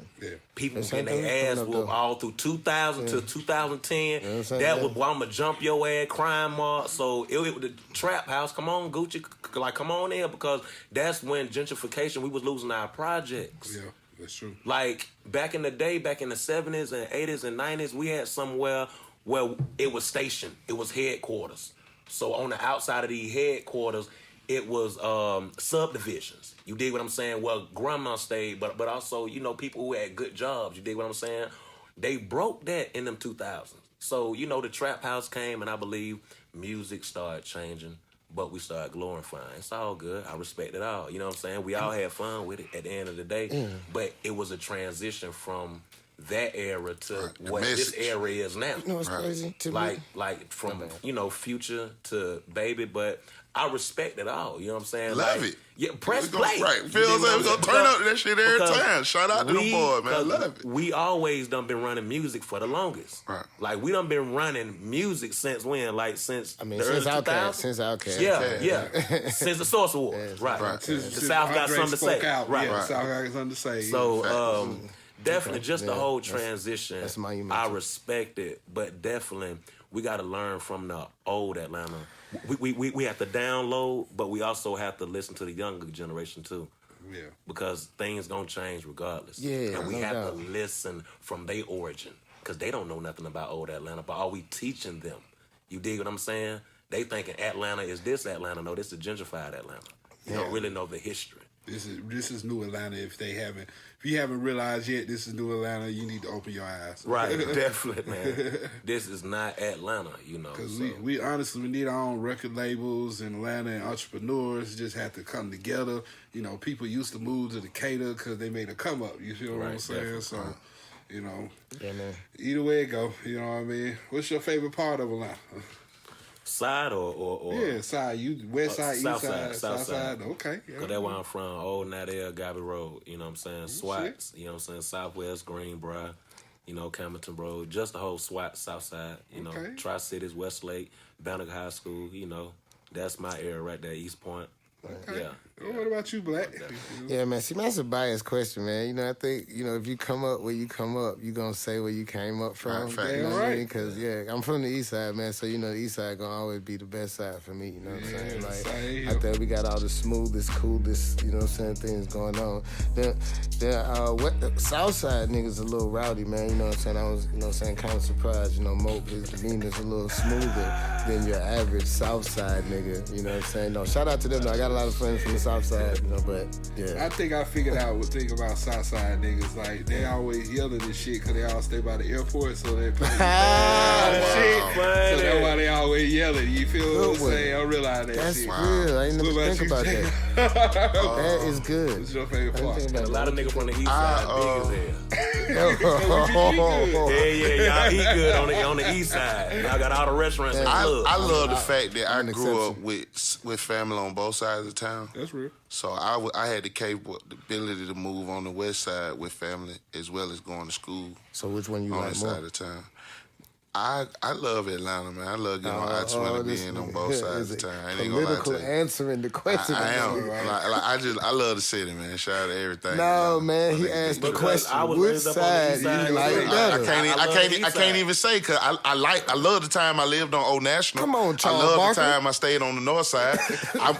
C: People getting their ass whooped all through 2000 to 2010. That was why I'ma jump your ass, crime mob. So it the trap house. Come on, Gucci, like come on in, because that's when gentrification. We was losing our projects.
B: Yeah, that's true.
C: Like back in the day, back in the 70s and 80s and 90s, we had somewhere where it was stationed. It was headquarters. So on the outside of these headquarters, it was subdivisions. You dig what I'm saying? Well, grandma stayed, but also, people who had good jobs. You dig what I'm saying? They broke that in them 2000s. So, the trap house came, and I believe music started changing, but we started glorifying. It's all good. I respect it all. You know what I'm saying? We all had fun with it at the end of the day, but it was a transition from that era to what this era is now.
A: It's crazy to
C: me. Like from, Future to Baby, but I respect it all. You know what I'm saying?
D: Love it.
C: Yeah, press play.
D: Right. Feels like we're going to turn up to that shit every time. Shout out to the boy, man. I love it.
C: We always done been running music for the longest.
D: Right.
C: Like, we done been running music since when? Like, since the early
A: since
C: 2000s?
A: Since Outkast.
C: Yeah. Since the Source Awards. Right.
B: The
C: South got something to say.
B: Out.
C: Right.
B: Yeah, South got something to say.
C: So, definitely just the whole transition.
A: That's
C: I respect it, but definitely we got to learn from the old Atlanta. We have to download, but we also have to listen to the younger generation too.
B: Yeah.
C: Because things gonna change regardless.
A: Yeah.
C: And we have to listen from their origin, because they don't know nothing about old Atlanta, but are we teaching them? You dig what I'm saying? They thinking Atlanta is this Atlanta. No, this is gentrified Atlanta. You don't really know the history.
B: This is new Atlanta. If you haven't realized yet, this is new Atlanta. You need to open your eyes.
C: Right, definitely, man. This is not Atlanta,
B: Because we honestly need our own record labels in Atlanta, and entrepreneurs just have to come together. People used to move to Decatur because they made a come up. You feel what I'm saying?
C: Definitely.
B: So,
A: Yeah, man.
B: Either way it go. You know what I mean? What's your favorite part of Atlanta?
C: Side or
B: yeah, side. You west side, east side,
C: south side.
B: Okay.
C: Because that's where I'm from. Old Nadia, Gabby Road. You know what I'm saying? Swats. You know what I'm saying? Southwest, Greenbrier. Campbellton Road. Just the whole SWAT south side. Tri-Cities, Westlake, Bannock High School. That's my area right there, East Point.
B: Okay.
C: Yeah.
B: Well, what about you, Black?
A: Yeah, man. See, man, that's a biased question, man. I think, if you come up where you come up, you're going to say where you came up from.
B: You know what I mean?
A: Because, I'm from the east side, man. So, the east side going to always be the best side for me. You know what I'm saying? Like, out there, we got all the smoothest, coolest, things going on. The south side niggas a little rowdy, man. You know what I'm saying? I was, kind of surprised. Mope, his demeanor's a little smoother than your average south side nigga. You know what I'm saying? No, shout out to them, though. I got a lot of friends from the south side, but yeah.
B: I think I figured out what thing about Southside niggas. Like, they always yelling and shit because they all stay by the airport, so they play. So that's why they always yelling. You feel what I'm saying? I realize that
A: that's
B: shit.
A: Real. I ain't never think about that. That is good.
B: What's your favorite part?
C: A lot of niggas from the east side big as hell. Yeah, y'all eat good on the east side. Y'all got all the restaurants and clubs.
D: I love the fact that I grew up with family on both sides of town.
B: That's real.
D: So I had the capability to move on the west side with family as well as going to school.
A: So which one you
D: on
A: like
D: that
A: more?
D: side of town? I love Atlanta, man. I love getting on I-20 being on both sides of town. I ain't gonna lie to you.
A: Answering the question.
D: I am. I love the city, man. Shout out to everything.
A: No, man. He asked the question. Which side you like better?
D: I can't even say because I love the time I lived on Old National.
A: Come on, Charles
D: I love
A: Barkley.
D: the time I stayed on the north side.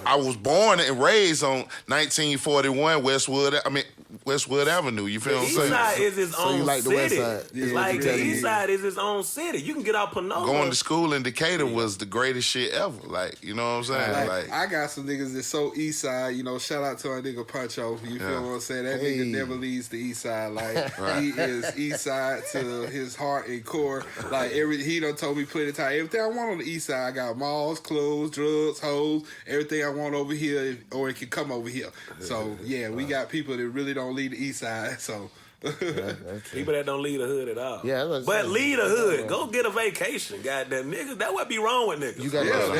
D: I was born and raised on 1941 Westwood. I mean, Westwood Avenue. You feel what I'm
C: East
D: saying?
C: Side is its
A: So you
C: own
A: like the
C: city.
A: West Side?
C: It's like the East Side is its own city. You can get out Panola.
D: Going to school in Decatur was the greatest shit ever. Like, you know what I'm saying?
B: Like, I got some niggas that's so East Side. You know, shout out to our nigga Puncho. You feel what I'm saying? That nigga never leaves the East Side. Like he is East Side to his heart and core. Like he done told me plenty of time. Everything I want on the East Side, I got malls, clothes, drugs, hoes, everything I want over here, or it can come over here. So yeah, we got people that really don't leave the East Side. So.
C: People that don't leave the hood at all.
A: Yeah,
C: but leave the hood. Go get a vacation. Goddamn niggas. That would be wrong with niggas.
A: You got
C: y'all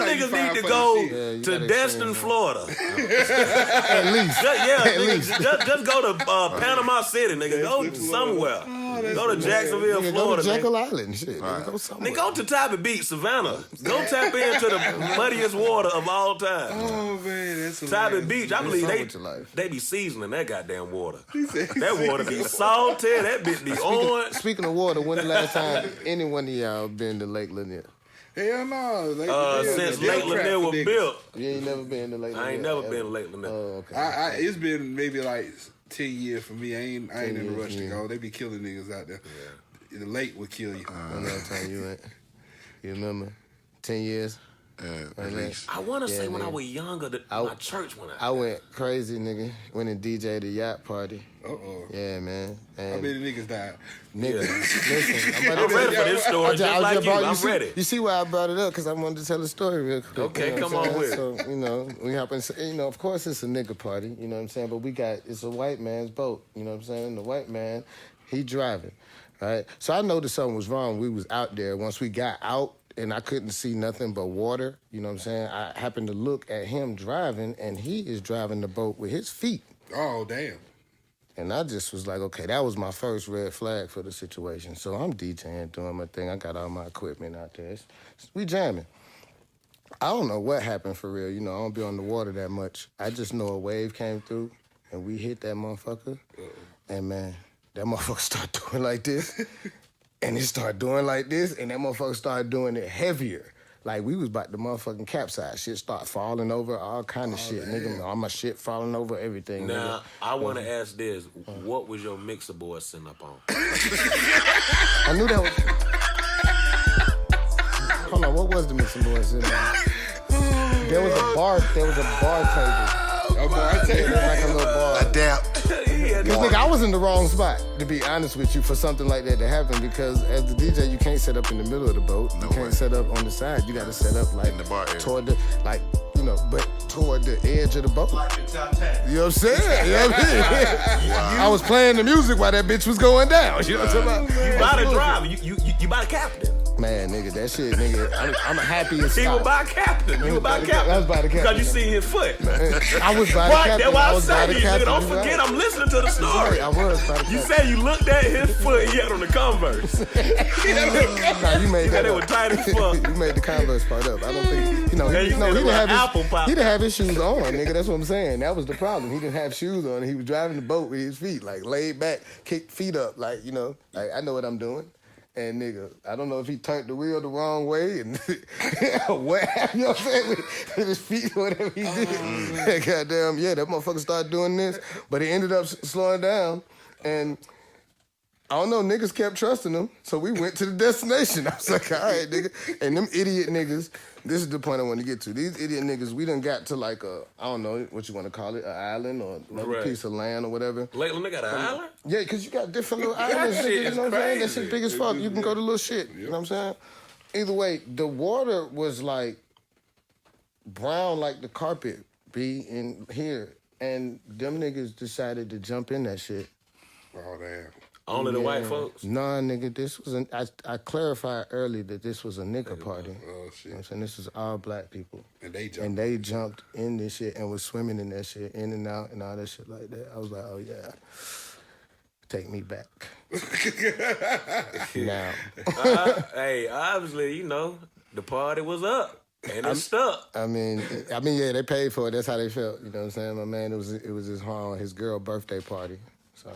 C: niggas need to go to Destin, Florida.
A: At least.
C: At least. Just go to Panama City, nigga. Go somewhere. Go to Jacksonville, Florida.
A: Go to Jekyll Island. Shit. Go somewhere.
C: Nigga, go to Tybee Beach, Savannah. Go tap into the muddiest water of all time.
B: Oh man, that's
C: Tybee Beach. I believe they be seasoning that goddamn water. That water be salty. That bitch be orange.
A: Speaking of water, when the last time any one of y'all been to Lake Lanier?
B: Hell no.
C: Since Lake Lanier was built.
A: You ain't never been to Lake Lanier?
C: I ain't never been to Lake Lanier.
A: Oh, okay.
B: It's been maybe like 10 years for me. I ain't in a rush to go. They be killing niggas out there. Yeah. The lake will kill you.
A: Another time you went. You remember? 10 years?
D: At least.
C: I want to say when I was younger, my church went out.
A: I went crazy, nigga. Went and DJ'd the yacht party.
B: Uh-oh.
A: Yeah, man.
B: How many niggas died?
A: Nigga, listen.
C: I'm ready for this story, just like you. I'm ready.
A: You see why I brought it up? Because I wanted to tell the story real quick.
C: Okay, come on with it.
A: So, we happen to, of course it's a nigga party, you know what I'm saying? But it's a white man's boat, you know what I'm saying? The white man, he driving, right? So I noticed something was wrong. We was out there. Once we got out, and I couldn't see nothing but water, you know what I'm saying? I happened to look at him driving, and he is driving the boat with his feet.
B: Oh, damn.
A: And I just was like, okay, that was my first red flag for the situation. So I'm DJing, doing my thing. I got all my equipment out there. We jamming. I don't know what happened for real. I don't be on the water that much. I just know a wave came through, and we hit that motherfucker. And, man, that motherfucker started doing like this. And it started doing like this, and that motherfucker started doing it heavier. Like, we was about to motherfucking capsize. Shit start falling over, all kind of shit. Damn. Nigga, all my shit falling over, everything.
C: Now,
A: nigga.
C: I want to ask this. What was your mixer board sitting up on?
A: I knew that was... Hold on, what was the mixing board sitting on? There was a bar table.
B: A bar table?
A: Like a little bar.
D: Adapt.
A: Because, nigga, I was in the wrong spot, to be honest with you, for something like that to happen. Because as the DJ, you can't set up in the middle of the boat. You can't set up on the side. You got to set up, like,
D: in the bar area.
A: Toward the, but toward the edge of the boat.
E: Like the top 10.
A: You know what I'm saying? You know what I mean? I was playing the music while that bitch was going down. You know what I'm talking about?
C: You by the driver. You by the captain.
A: Man, nigga, that shit, nigga, I'm happy as
C: He was by captain. You were by captain.
A: I was by the captain.
C: Because you see his foot.
A: I was by the captain.
C: That's why
A: I
C: I'm
A: was by the
C: saying,
A: captain.
C: don't forget, I'm listening to the story.
A: I was by the captain.
C: You said you looked at his foot, he had on the Converse.
A: Nah, you made that
C: They
A: up.
C: were tight as fuck.
A: You made the Converse part up. I don't think, he didn't have his shoes on, nigga. That's what I'm saying. That was the problem. He didn't have shoes on. He was driving the boat with his feet, like, laid back, kicked feet up, like, like, I know what I'm doing. And, nigga, I don't know if he turned the wheel the wrong way and what happened, you know what I'm saying, with his feet or whatever he did. Goddamn, yeah, that motherfucker started doing this, but he ended up slowing down. And I don't know, niggas kept trusting him, so we went to the destination. I was like, all right, nigga. And them idiot niggas, this is the point I want to get to. These idiot niggas, we done got to like I don't know what you want to call it, an island or another piece of land or whatever.
C: Lake Lanier got an island?
A: Yeah, because you got different little islands, nigga, you know what I'm saying? That shit big as fuck. You can go to little shit, you know what I'm saying? Either way, the water was like brown like the carpet be in here. And them niggas decided to jump in that shit.
B: Oh, damn.
C: Only the white folks?
A: Nah, nigga, this was I clarified early that this was a nigga party.
B: Oh, shit.
A: You know what I'm saying? This was all black people.
B: And
A: they jumped in this shit and was swimming in that shit, in and out and all that shit like that. I was like, oh, yeah. Take me back. Now.
C: Hey, obviously, the party was up. And it stuck.
A: I mean, yeah, they paid for it. That's how they felt. You know what I'm saying? My man, it was his girl's birthday party. So,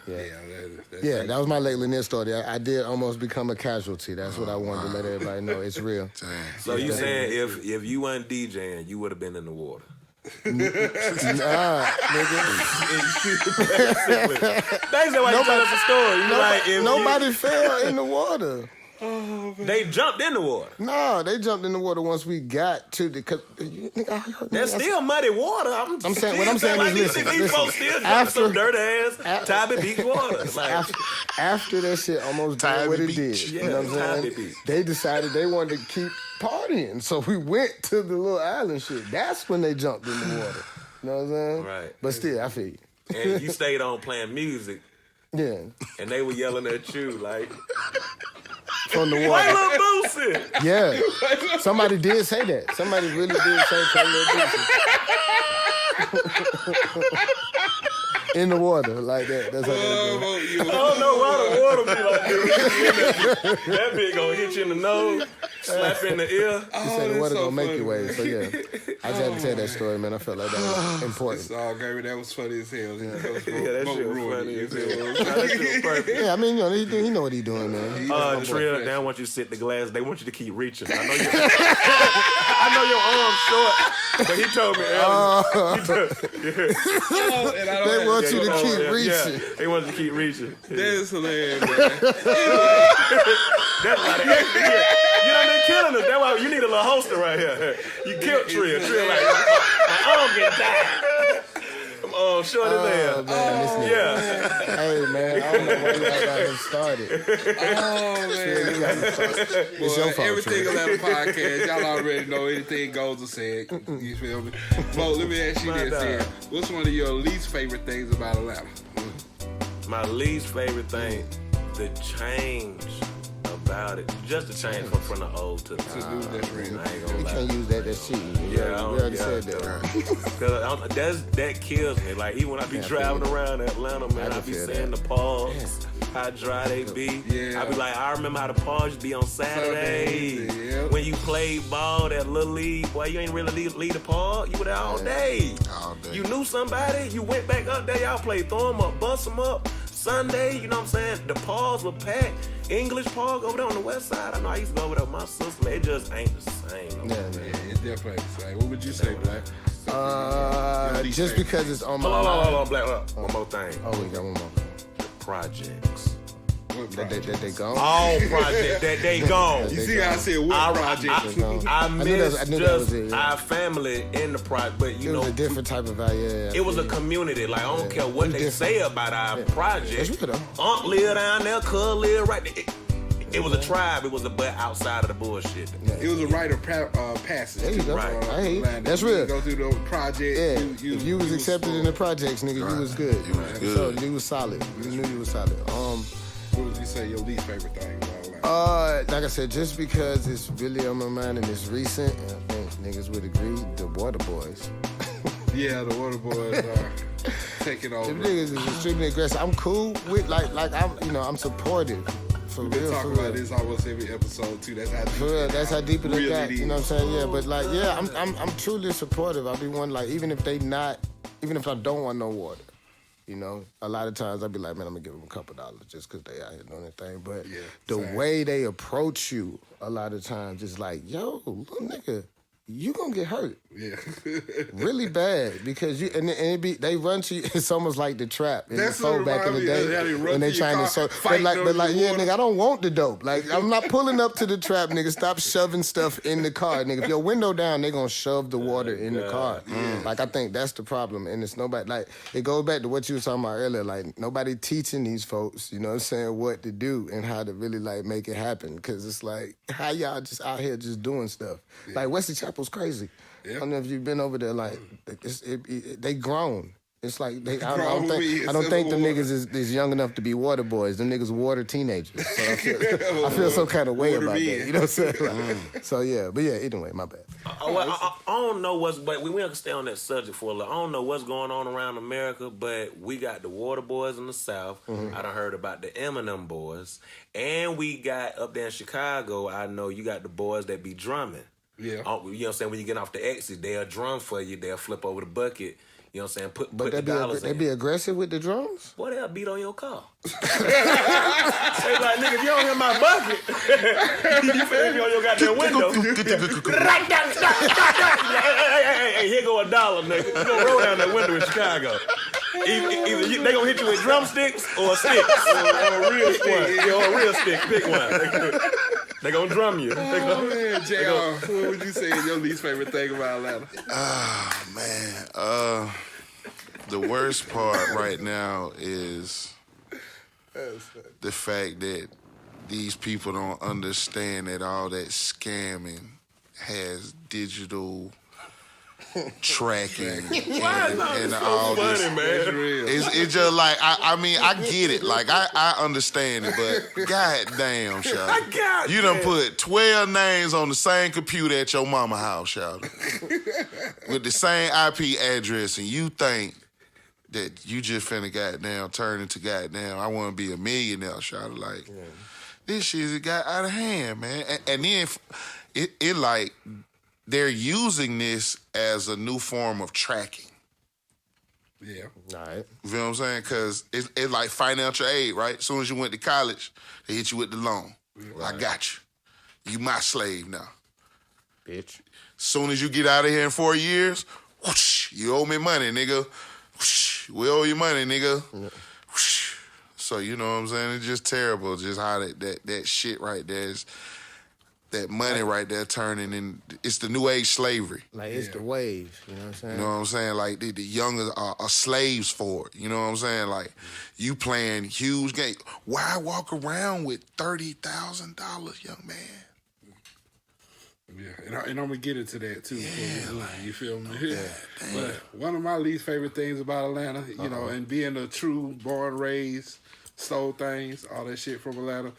A: yeah. That was my Lake Lanier story. I did almost become a casualty. That's what I wanted to let everybody know. It's real.
C: So you saying if you weren't DJing, you would have been in the water?
A: Nah, nigga.
C: That's why you tell us a story.
A: Nobody fell in the water.
C: They jumped in the water.
A: No, they jumped in the water once we got to the.
C: There's still muddy water.
A: I'm saying what I'm saying is
C: these folks still jumping some dirty ass Tybee Beach water.
A: After that shit almost did what it did.
C: Yeah,
A: you know what I'm saying? They decided they wanted to keep partying, so we went to the little island shit. That's when they jumped in the water. You know what I'm saying?
C: Right.
A: But still, I feel you.
C: And you stayed on playing music.
A: Yeah.
C: And they were yelling at you like.
A: From the water.
C: Play Lil Boosie.
A: Yeah. Somebody did say that. Somebody really did say play Lil Boosie. In the water, like that. That's how they do.
C: I don't know why the water be like this. That bitch gonna hit you in the nose, slap in the ear.
A: He said the water gonna make you wave. So yeah, I just had to tell that story, man. I felt like that was important.
B: That was funny as hell.
C: Yeah, that shit was funny as hell. That shit was perfect.
A: Yeah, I mean, he know what he doing, man.
C: Trill, they don't want you to sit the glass. They want you to keep reaching. I know your arm's short, but he told me earlier.
A: They want you to keep reaching.
C: Yeah, they want you to keep reaching.
B: That is hilarious, man.
C: That's why they actually here. You done been killing us. That's why you need a little holster right here. You killed Trill. Trill like, my arm getting tired. I'm short as hell.
A: Man,
C: yeah.
A: Hey, man, I don't know where you got him started. It's your fault,
B: everything on that podcast, y'all already know anything goes to say. You feel me? Mo, let me ask you this here. What's one of your least favorite things about Atlanta?
C: My least favorite thing, the change about it. Just the change from the old to the new.
B: That's real.
C: I ain't gonna
A: You
C: lie.
A: can't use that. That's cheating. We already said that.
C: Cause that kills me. Like even when I be driving around Atlanta, man, I be seeing the pause, how dry they be.
B: Yeah.
C: I be like, I remember how the pause used to be on Saturday.
B: Yeah.
C: When you played ball, that little league, boy, you ain't really lead the pause. You were there all day.
D: All day.
C: You knew somebody. You went back up there. Y'all played throw 'em up, bust 'em up. Sunday, you know what I'm saying? The pause were packed. English Park over there on the west side. I know I used to go over there with my sister. It just ain't the same.
B: Yeah, it's definitely the same. What would you say, Black?
A: Just because it's on my mind.
C: Hold on, Black. One more thing.
A: Oh, we got one more.
C: The projects.
A: That they gone?
C: All projects that they gone.
B: You see how I said what projects?
C: I miss
A: knew
C: just
A: that was it,
C: our family in the project, but you
A: It
C: know,
A: was a different type of value.
C: it was a community. Like I don't care what they say about our project.
A: That's real, though.
C: Aunt live down there, cuz live right there. It was a tribe. It was a butt outside of the bullshit.
B: It was a rite of passage.
A: There you go.
C: Right.
A: I hear you.
B: Atlanta.
A: That's
B: You
A: real.
B: go through the project.
A: Yeah, if you was accepted in the projects, nigga, you was good.
D: You was good.
A: So you was solid. You knew you was solid.
B: What would you say your least favorite thing about Atlanta?
A: Like I said, just because it's really on my mind and it's recent, and I think niggas would agree, the Water Boys.
B: Yeah, the Water Boys are taking over.
A: Them niggas is extremely aggressive. I'm cool with I'm supportive. For
B: We've been
A: real,
B: talking
A: for real.
B: about this almost every episode too. That's how deep
A: For real, that's how deep it
B: really
A: got.
B: is.
A: You know what I'm saying? Yeah, but like, yeah, I'm truly supportive. I'll be one like, even if I don't want no water, you know, a lot of times I'll be like, man, I'm gonna give them a couple dollars just because they out here doing their thing. But the way they approach you, a lot of times it's like, yo, little nigga, you gonna get hurt.
B: Yeah.
A: Really bad because they run to you. It's almost like the trap in
B: That's
A: the phone
B: what
A: back in the
B: reminded me.
A: day
B: How they run
A: when they
B: to your
A: trying
B: car,
A: to so.
B: fighting
A: But
B: over
A: like,
B: the
A: yeah,
B: water.
A: nigga, I don't want the dope. Like, I'm not pulling up to the trap, nigga. Stop shoving stuff in the car, nigga. If your window down, they gonna shove the water in the car. Like, I think that's the problem, and it's nobody. Like, it goes back to what you were talking about earlier. Like, nobody teaching these folks, you know what I'm saying, what to do and how to really like make it happen. Because it's like, how y'all just out here just doing stuff? Like, Wesley Chapel's crazy. I don't know if you've been over there. Like, they grown. It's like I don't think them niggas is young enough to be water boys. Them niggas water teenagers. So I feel some kind of way about that. You know what I'm saying? Like, so yeah, but yeah. Anyway, my bad.
C: I don't know but we can stay on that subject for a little. I don't know what's going on around America, but we got the Water Boys in the South. I done heard about the Eminem Boys, and we got up there in Chicago. I know you got the boys that be drumming.
B: Yeah.
C: You know what I'm saying? When you get off the exit, they'll drum for you. They'll flip over the bucket. You know what I'm saying? Put
A: But
C: the dollars in.
A: they be aggressive with the drums?
C: Boy, they'll beat on your car. They like, nigga, if you don't hear my bucket, you finna be on your goddamn window. Hey, here go $1, nigga. You gonna roll down that window in Chicago. Either they gonna hit you with drumsticks or a stick. Or a real stick. Or a real stick. Pick one. They gonna drum you.
B: Oh, man, JR, what would you say is your least favorite thing about Atlanta?
D: Oh, man. The worst part right now is the fact that these people don't understand that all that scamming has digital tracking and all this.
C: Funny, man.
D: It's just like I mean I get it, like I understand it, but goddamn, Shawty, you done put 12 names on the same computer at your mama house, Shawty, with the same IP address, and you think that you just finna goddamn turn into goddamn I want to be a millionaire, Shawty. Like this shit got out of hand, man, and then it like. They're using this as a new form of tracking.
B: Yeah.
A: All right.
D: You feel what I'm saying? Because it's like financial aid, right? As soon as you went to college, they hit you with the loan. Right. I got you. You my slave now.
A: Bitch.
D: As soon as you get out of here in 4 years, whoosh, you owe me money, nigga. Whoosh, we owe you money, nigga. Whoosh. So, you know what I'm saying? It's just terrible, just how that shit right there is. That money right there turning in, it's the new age slavery.
A: Like, it's the wave, you know what I'm saying?
D: You know what I'm saying? Like, the young are slaves for it. You know what I'm saying? Like, you playing huge game. Why walk around with $30,000, young man?
B: Yeah, and I'm going to get into that, too.
D: Yeah,
B: you feel me?
D: Yeah,
B: but one of my least favorite things about Atlanta, you know, and being a true born, raised, stole things, all that shit from Atlanta,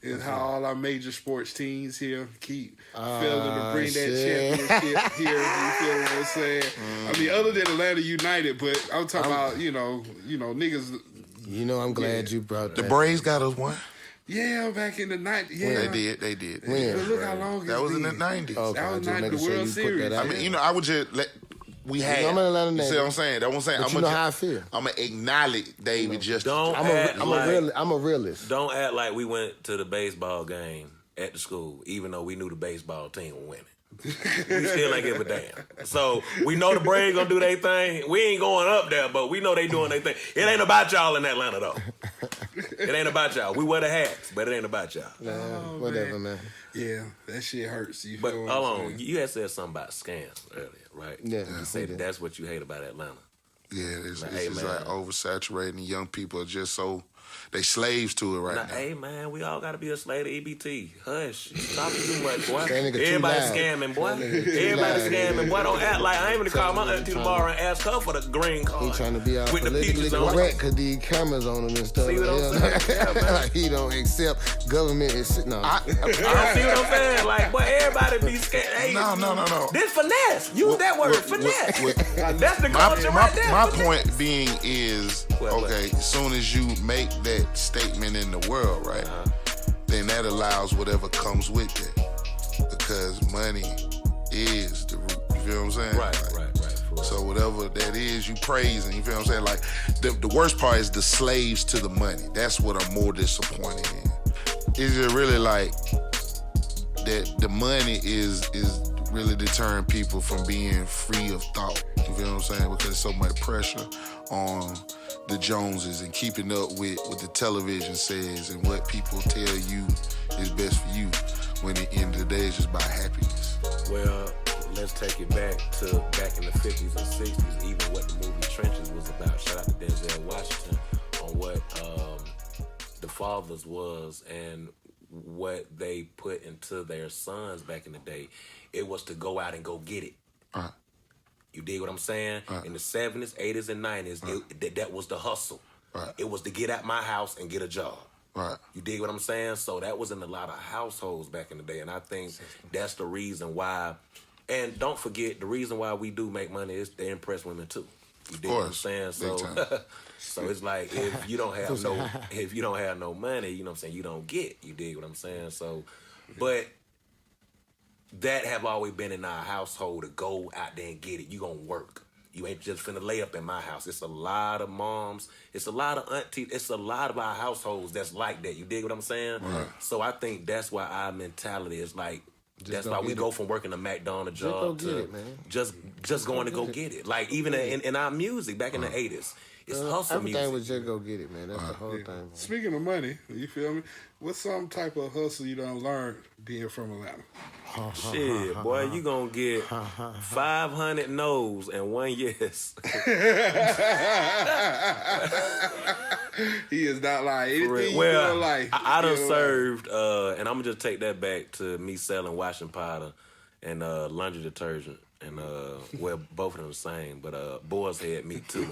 B: is how all our major sports teams here keep failing to bring that championship here. You feel what I'm saying? I mean, other than Atlanta United, but I'm talking about, you know, niggas.
A: You know, I'm glad you brought that.
D: The Braves got us one.
B: Yeah, back in the 90s. Yeah,
D: they did.
A: When?
B: But look how long it's
D: that was
B: been.
D: in the 90s.
A: Okay,
B: that was
A: just
B: 90s,
A: making
B: the
A: sure
B: World
A: you put
B: Series.
A: that out
D: I mean,
A: there.
D: you know, I would just let. We had.
A: I'm an Atlanta
D: You
A: native.
D: see what I'm saying? That's what I'm saying.
A: But you know how I feel.
D: I'm going to acknowledge David just.
C: Don't
A: I'm
C: act like
A: I'm a realist.
C: Don't act like we went to the baseball game at the school, even though we knew the baseball team was winning. We still ain't give a damn. So we know the Braves gonna do their thing. We ain't going up there, but we know they doing their thing. It ain't about y'all in Atlanta though. It ain't about y'all. We wear the hats, but it ain't about y'all.
A: Whatever, man.
B: Yeah, that shit hurts. You
C: But
B: feel
C: hold on, you had said something about scams earlier, right?
A: Yeah.
C: You said that's what you hate about Atlanta.
D: Yeah, it's
C: Like,
D: just
C: hey,
D: like oversaturating. Young people are just so, they slaves to it right now.
C: Hey man, we all gotta be a slave to EBT. Hush, you talking too much, boy.
A: That nigga too
C: Everybody
A: loud.
C: scamming, boy.
A: Everybody
C: Everybody scamming, boy. Don't act like I ain't gonna call my auntie tomorrow and ask her for the green card.
A: He trying to be all
C: with the
A: politically
C: pictures on.
A: correct because these cameras on him and stuff.
C: See what I'm saying? Yeah, man.
A: Like, he don't accept government. No.
C: I see what I'm saying? Like, boy, everybody be scared. Hey,
D: No.
C: This finesse. Use that word, finesse. That's the culture right there.
D: My
C: finesse.
D: point being is, okay, as soon as you make that statement in the world, right, then that allows whatever comes with it. Because money is the root. You feel what I'm saying?
C: Right.
D: So whatever that is, you praising. You feel what I'm saying? Like, the worst part is the slaves to the money. That's what I'm more disappointed in. Is it really like that the money is really deterring people from being free of thought? You feel what I'm saying? Because there's so much pressure on the Joneses and keeping up with what the television says and what people tell you is best for you, when at the end of the day it's just about happiness.
C: Well, let's take it back in the 50s and 60s, even what the movie Trenches was about. Shout out to Denzel Washington on what the fathers was and what they put into their sons back in the day. It was to go out and go get it. You dig what I'm saying? In the 70s, 80s, and 90s, that was the hustle. It was to get out my house and get a job. You dig what I'm saying? So that was in a lot of households back in the day, and I think that's the reason why. And don't forget, the reason why we do make money is to impress women too. You dig what I'm saying? So, so it's like if you don't have no money, you know what I'm saying, you don't get. You dig what I'm saying? So, but that have always been in our household to go out there and get it. You gonna work. You ain't just finna lay up in my house. It's a lot of moms. It's a lot of aunties. It's a lot of our households that's like that. You dig what I'm saying?
D: Right.
C: So I think that's why our mentality is like, that's why we go from working a McDonald's job to just going to go get it. Like even in our music back in the 80s, it's hustle music.
A: Everything was just go get it, man. That's the whole thing. Man.
B: Speaking of money, you feel me? What's some type of hustle you done learned being from Atlanta?
C: Shit, boy, you gonna get 500 no's and 1 yes.
B: He is not lying. Anything
C: Well,
B: you do in life.
C: I done served, and I'm gonna just take that back to me selling washing powder and laundry detergent. And well, both of them the same, but boys had me too.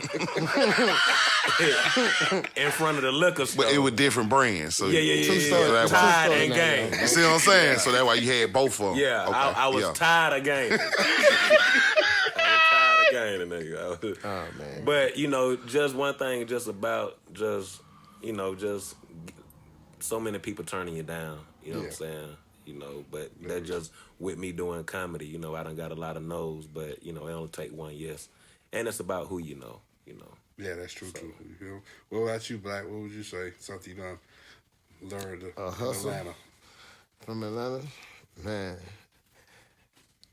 C: In front of the liquor store.
D: But it was different brands. So
C: yeah. Tired and game.
D: You see what I'm saying? So that's why you had both of them.
C: Yeah, okay. I was tired of game. Nigga.
A: Oh man.
C: But just one thing, just so many people turning you down. You know what I'm saying? But that just with me doing comedy, I done got a lot of no's, but it only take 1 yes. And it's about who you know.
B: Yeah, that's true too. You feel? What about you, Black? What would you say? Something you done learned from Atlanta?
A: From Atlanta? Man.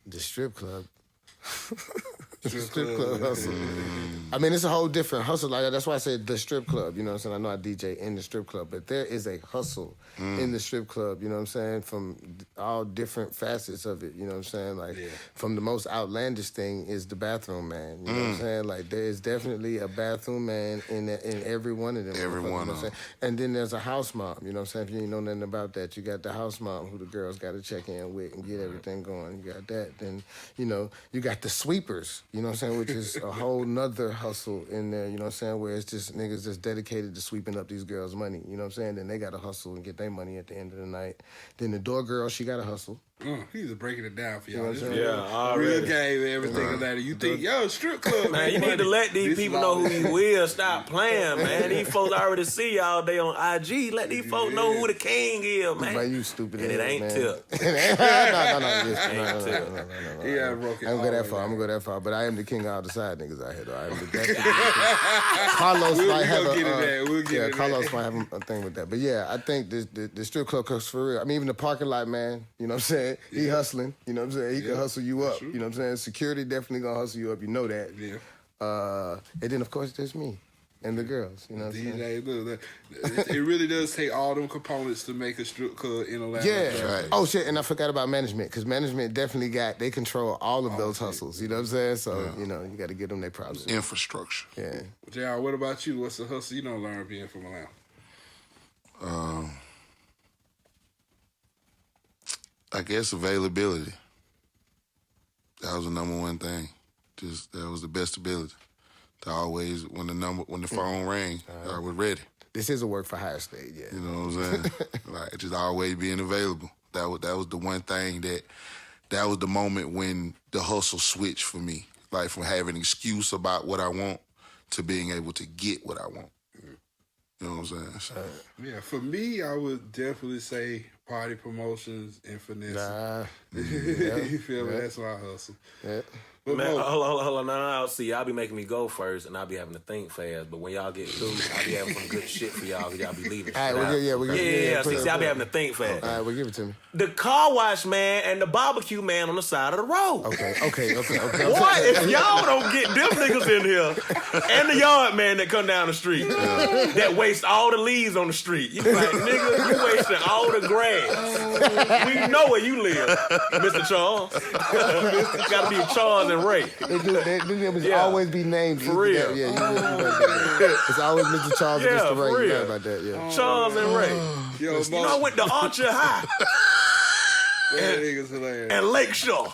A: The strip club. Strip club hustle. I mean, it's a whole different hustle. Like that's why I said the strip club. You know what I'm saying? I know I DJ in the strip club, but there is a hustle in the strip club. You know what I'm saying? From all different facets of it. You know what I'm saying? Like from the most outlandish thing is the bathroom man. You know what I'm saying? Like there is definitely a bathroom man in every one of them.
D: Every one of them.
A: And then there's a house mom. You know what I'm saying? If you ain't know nothing about that, you got the house mom who the girls got to check in with and get everything going. You got that. Then you got the sweepers. You know what I'm saying? Which is a whole nother hustle in there, you know what I'm saying? Where it's just niggas just dedicated to sweeping up these girls' money. You know what I'm saying? Then they got to hustle and get their money at the end of the night. Then the door girl, she got to hustle.
B: He's just breaking it down for y'all.
A: You know what I'm
B: Yeah, real game and everything like that. You think, strip club,
C: man, you need to let these people know who you will. Stop playing, man. These folks already see you all day on IG. Let these folks know who the king is, man.
A: Man, you stupid.
C: And it ain't Tip.
A: No.
B: Yeah, broke it.
A: I'm gonna go that far. But I am the king of all the side niggas out here, though. I am the Carlos might have a Carlos might have a thing with that. But yeah, I think the strip club cooks for real. I mean, even the parking lot man, you know what I'm saying? He hustling, you know what I'm saying? He can hustle you up, you know what I'm saying? Security definitely gonna hustle you up, you know that.
B: Yeah.
A: And then, of course, there's me and the girls, you know what I'm saying?
B: Look, it really does take all them components to make a strip club in Atlanta.
A: Yeah. Right. Oh, shit, and I forgot about management, because management definitely they control all of those hustles, you know what I'm saying? So, you know, you got to give them their props.
D: Infrastructure.
A: Yeah.
B: JR, what about you? What's the hustle you don't learn being from Atlanta?
D: I guess availability. That was the number one thing. That was the best ability. To always, when the phone rang, I was ready.
A: This is a work for hire state, yeah.
D: You know what I'm saying? Like just always being available. That was the one thing that was the moment when the hustle switched for me. Like from having an excuse about what I want to being able to get what I want. You know what I'm saying? So,
B: yeah, for me, I would definitely say party promotions and finesse. You feel me? That's my hustle.
A: Yeah.
B: But
C: man, hold on. No. See, y'all be making me go first, and I'll be having to think fast. But when y'all get through, I'll be having some good shit for y'all, because y'all be leaving.
A: All right,
C: See, I'll be having to think fast.
A: All right, well, give it to me.
C: The car wash man and the barbecue man on the side of the road.
A: Okay.
C: Boy, if y'all don't get them niggas in here, and the yard man that come down the street, that waste all the leaves on the street. You like, nigga, you wasting all the grass. We know where you live, Mr. Charles. Gotta be Charles and Ray.
A: They must always be named.
C: For real.
A: Yeah, it's always Mr. Charles and Mr. Ray. You know about that, yeah.
C: Charles and Ray.
B: Yo,
C: I went to Archer High. And Lakeshore.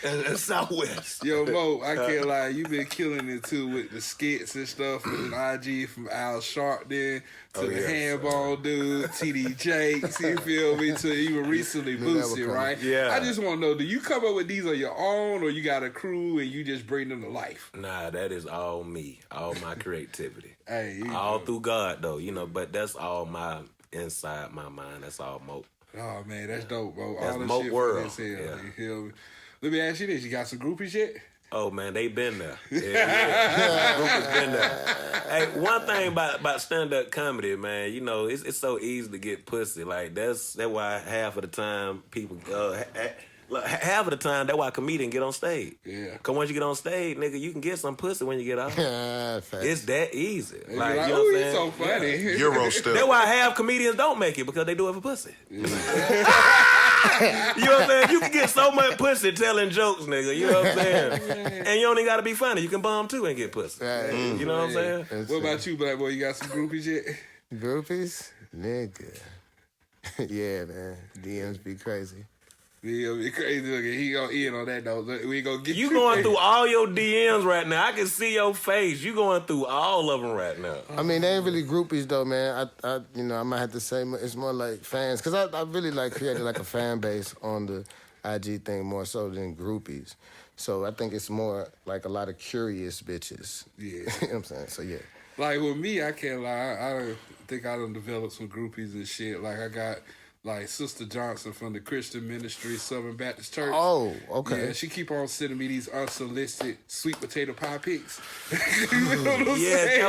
C: And Southwest.
B: Yo, Mo, I can't lie. You been killing it too with the skits and stuff from IG, from Al Sharpton to the handball dude, TD Jakes, you feel me, to even recently Boosie, right?
C: Yeah.
B: I just want to know, do you come up with these on your own, or you got a crew and you just bring them to life?
C: Nah, that is all me. All my creativity.
B: Hey,
C: all through God, though, but that's all my inside my mind. That's all Mope.
B: Oh, man, that's dope, bro.
C: That's
B: all the
C: Mope
B: shit
C: world.
B: You feel me? Let me ask you this. You got some groupies yet?
C: Oh man, they been there. Yeah. Groupies been there. Hey, one thing about stand-up comedy, man, you know, it's so easy to get pussy. Like that's why half of the time people half of the time that's why a comedian get on stage. Yeah. Cause once you get on stage, nigga, you can get some pussy when you get off. It's that easy. Like, you know what I'm saying?
D: So funny. Yeah. Euro stuff.
C: That's why half comedians don't make it because they do it for pussy. Yeah. You know what I'm saying? You can get so much pussy telling jokes, nigga. You know what I'm saying? And you don't even gotta be funny. You can bum too and get pussy. You know what I'm saying?
B: That's what about you, Black Boy? You got some groupies yet?
A: Groupies? Nigga. Yeah, man. DMs be crazy.
B: Yeah, be crazy. Look, he gonna end on that though. We gonna get
C: you going through all your DMs right now. I can see your face. You going through all of them right now.
A: I mean, they ain't really groupies though, man. I I might have to say it's more like fans, cause I really like created like a fan base on the IG thing more so than groupies. So I think it's more like a lot of curious bitches. Yeah, you know what I'm saying. So yeah.
B: Like with me, I can't lie. I think I done developed some groupies and shit. Like I got. Like Sister Johnson from the Christian Ministry, Southern Baptist Church.
A: Oh, okay.
B: Yeah, she keep on sending me these unsolicited sweet potato pie pics.
C: You know what I'm saying?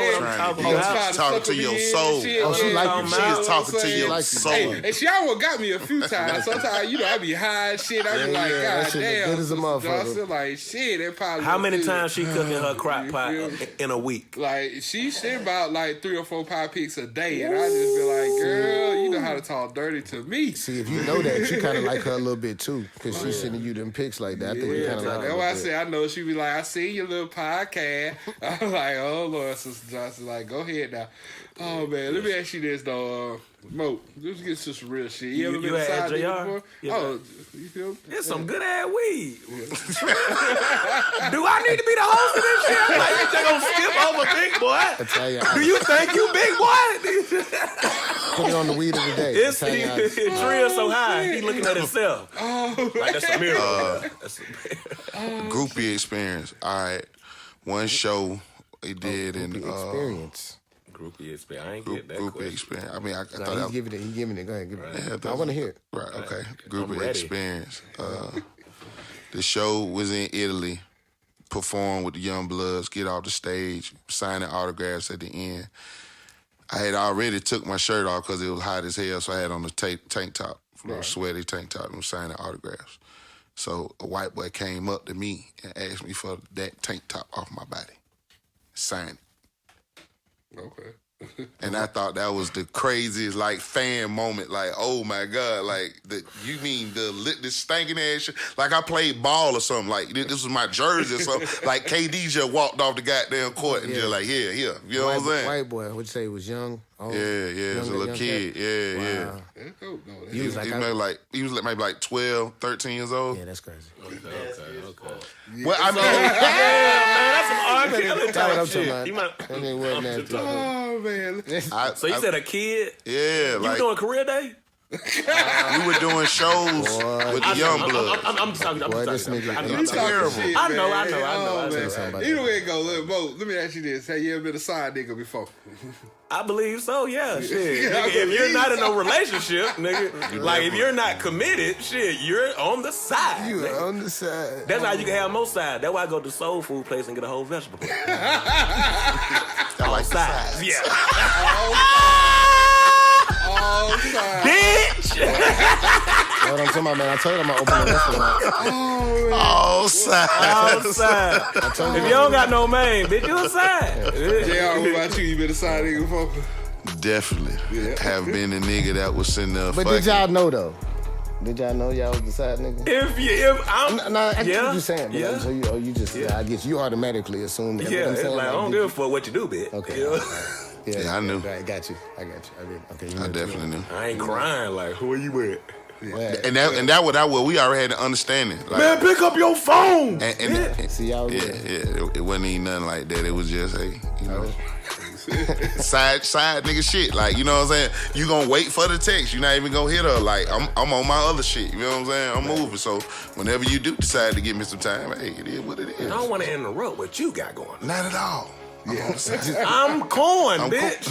D: Talking to your soul.
A: Oh, she like you.
D: She is talking to your soul.
B: Hey, and she almost got me a few times. Sometimes, I be high and shit. I be like, God damn.
A: Good as a motherfucker.
B: Johnson, like, shit, that probably.
C: How many times she cooking her crock pot in a week?
B: Like, she send about like 3 or 4 pie pics a day. And I just be like, girl, you know how to talk dirty to me.
A: See, if you know that, you kind of like her a little bit too, because she's sending you them pics like that. I think you kind of like her.
B: That's why I say I know she be like, I see your little podcast. I'm like, oh Lord, Sister Johnson, like, go ahead now. Oh man, let me ask you this though, Mope. Let's get to some real shit. You ever been inside before?
C: Yeah.
B: Oh, you feel?
C: It's some good ass weed. Do I need to be the host of this shit? Like, you just gonna skip over Big Boy?
A: I tell you,
C: do you think you Big Boy?
A: Put it on the weed of the day.
C: It's Trill so high, he looking at himself. Like that's a miracle.
D: Groupie experience. All right, one show they did in
A: experience.
C: Groupie experience. I ain't get that
D: groupie
C: question.
D: experience. I mean, I thought
A: he's giving it. Go ahead, give it.
D: Yeah,
A: I want to hear it.
D: Right. Okay. Groupie experience. The show was in Italy. Perform with the Young Bloods. Get off the stage. Signing autographs at the end. I had already took my shirt off because it was hot as hell, so I had on the tank top, sweaty tank top, and was signing autographs. So a white boy came up to me and asked me for that tank top off my body. Sign it.
B: Okay.
D: And I thought that was the craziest, like, fan moment. Like, oh my God, like, you mean the stinking ass shit? Like, I played ball or something. Like, this was my jersey or something. Like, KD just walked off the goddamn court and just like, here. You know what I'm saying?
A: White boy, what'd you say, was young?
D: Oh, yeah, as a little kid. Yeah. He was maybe like 12, 13 years old.
A: Yeah, that's crazy. Okay.
D: Well, I mean,
C: man, that's some
A: argument.
B: Oh man.
C: So you said a kid?
D: Yeah,
C: you doing career day?
D: We were doing shows with the Young Bloods.
C: I'm talking.
B: Shit,
C: I know.
B: Either way it go, let me ask you this: have you ever been a side nigga before?
C: I believe so. Yeah, shit. Nigga, if you're not in a relationship, nigga, like if you're not committed, shit, you're on the side.
A: You're on the side.
C: That's how you can have most sides. That's why I go to soul food place and get a whole vegetable.
D: I like sides.
C: Yeah.
B: All sides.
C: Bitch.
A: What I'm talking about, man. I told him I'm open a restaurant.
D: All sides.
C: If you don't got no main, bitch, you a side.
B: JR, what about you? You been a side nigga before?
D: Definitely. Have been a nigga that was sitting there.
A: But did y'all know though? Did y'all know y'all was the side nigga? I get what you're saying.
C: Yeah.
A: So you just, I guess you automatically assume that.
C: Yeah, it's like, I don't give a fuck what you do, bitch.
A: Okay.
C: You know?
D: Yeah, I knew.
A: I got you. I mean, okay.
D: I definitely knew.
C: I ain't crying like, who are you with?
D: Yeah. And that we already had an understanding. Like,
C: man, pick up your phone.
D: And
A: see y'all.
D: It wasn't even nothing like that. It was just, hey, you know, side nigga shit. Like, you know what I'm saying? You gonna wait for the text. You're not even gonna hit her. Like, I'm on my other shit. You know what I'm saying? I'm moving. So whenever you do decide to give me some time, hey, it is what it is.
C: I don't want to interrupt what you got going on.
D: Not at all.
C: I'm corn, bitch.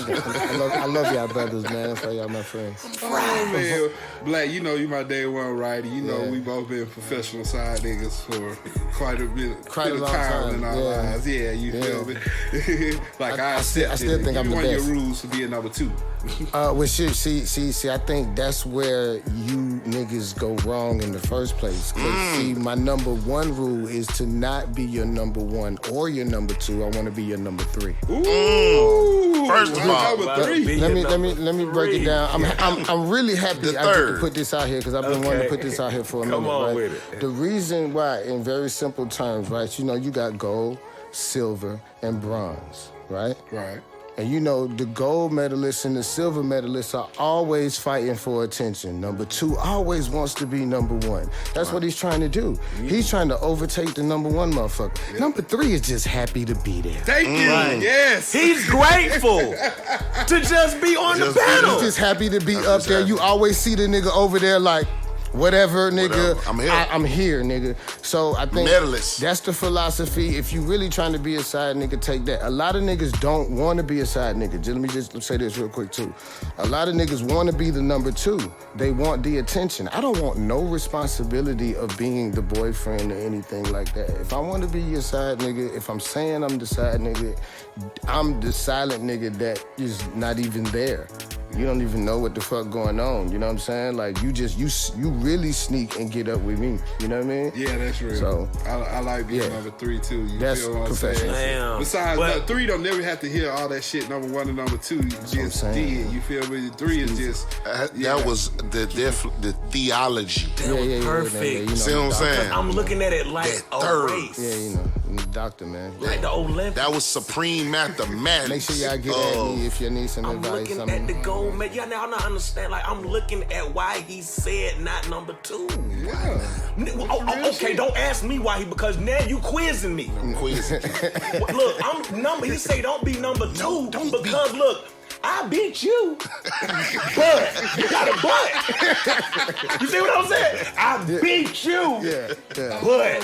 A: I love y'all brothers, man. That's why y'all my friends.
B: Man, Black, you know you my day one righty. You know we both been professional side niggas for quite a long time in our lives. Yeah, you feel me? Like I still think I'm the best. One of your rules to be a number 2.
A: Well, shit, see, I think that's where you niggas go wrong in the first place. See, my number 1 rule is to not be your number 1 or your number 2. I want to be your number 3.
B: Ooh.
D: First of all,
A: let me break it down. I'm really happy I get to put this out here because I've been wanting to put this out here for a minute.
C: Come on
A: right?
C: with it.
A: The reason why, in very simple terms, right? You know, you got gold, silver, and bronze, right?
B: Right.
A: And you know, the gold medalists and the silver medalists are always fighting for attention. Number 2 always wants to be number 1. That's what he's trying to do. He's trying to overtake the number 1 motherfucker. Yep. Number 3 is just happy to be there.
B: Thank you. Right. Yes.
C: He's grateful to just be on the panel.
A: He's just happy to be up there. You always see the nigga over there like, whatever, nigga. I'm here, nigga. So I think that's the philosophy. If you really trying to be a side nigga, take that. A lot of niggas don't want to be a side nigga. Let me just say this real quick, too. A lot of niggas want to be the number 2. They want the attention. I don't want no responsibility of being the boyfriend or anything like that. If I want to be your side nigga, if I'm saying I'm the side nigga, I'm the silent nigga that is not even there. You don't even know what the fuck going on. You know what I'm saying? Like, you really sneak and get up with me. You know what I mean?
B: Yeah, that's real.
A: So
B: I like being number 3 too. You
A: that's
B: feel what I'm
A: professional.
B: saying? Besides, number 3 don't never have to hear all that shit. Number 1 and number 2, you just did. You feel me? 3 is just
D: that was the theology.
C: Perfect.
D: You see what I'm saying?
C: I'm looking at it like a race.
A: Yeah, you know. Doctor, man.
C: Like the Olympics.
D: That was supreme mathematics.
A: Make sure y'all get at me if you need some advice.
C: I'm looking at the gold medal. Y'all now not understand. Like, I'm looking at why he said not number 2.
B: Yeah.
C: Okay, don't ask me why because now you quizzing me.
D: I'm quizzing.
C: Look, I'm number. He say don't be number 2 because look. I beat you, but you got a butt. You see what I'm saying? I beat you, but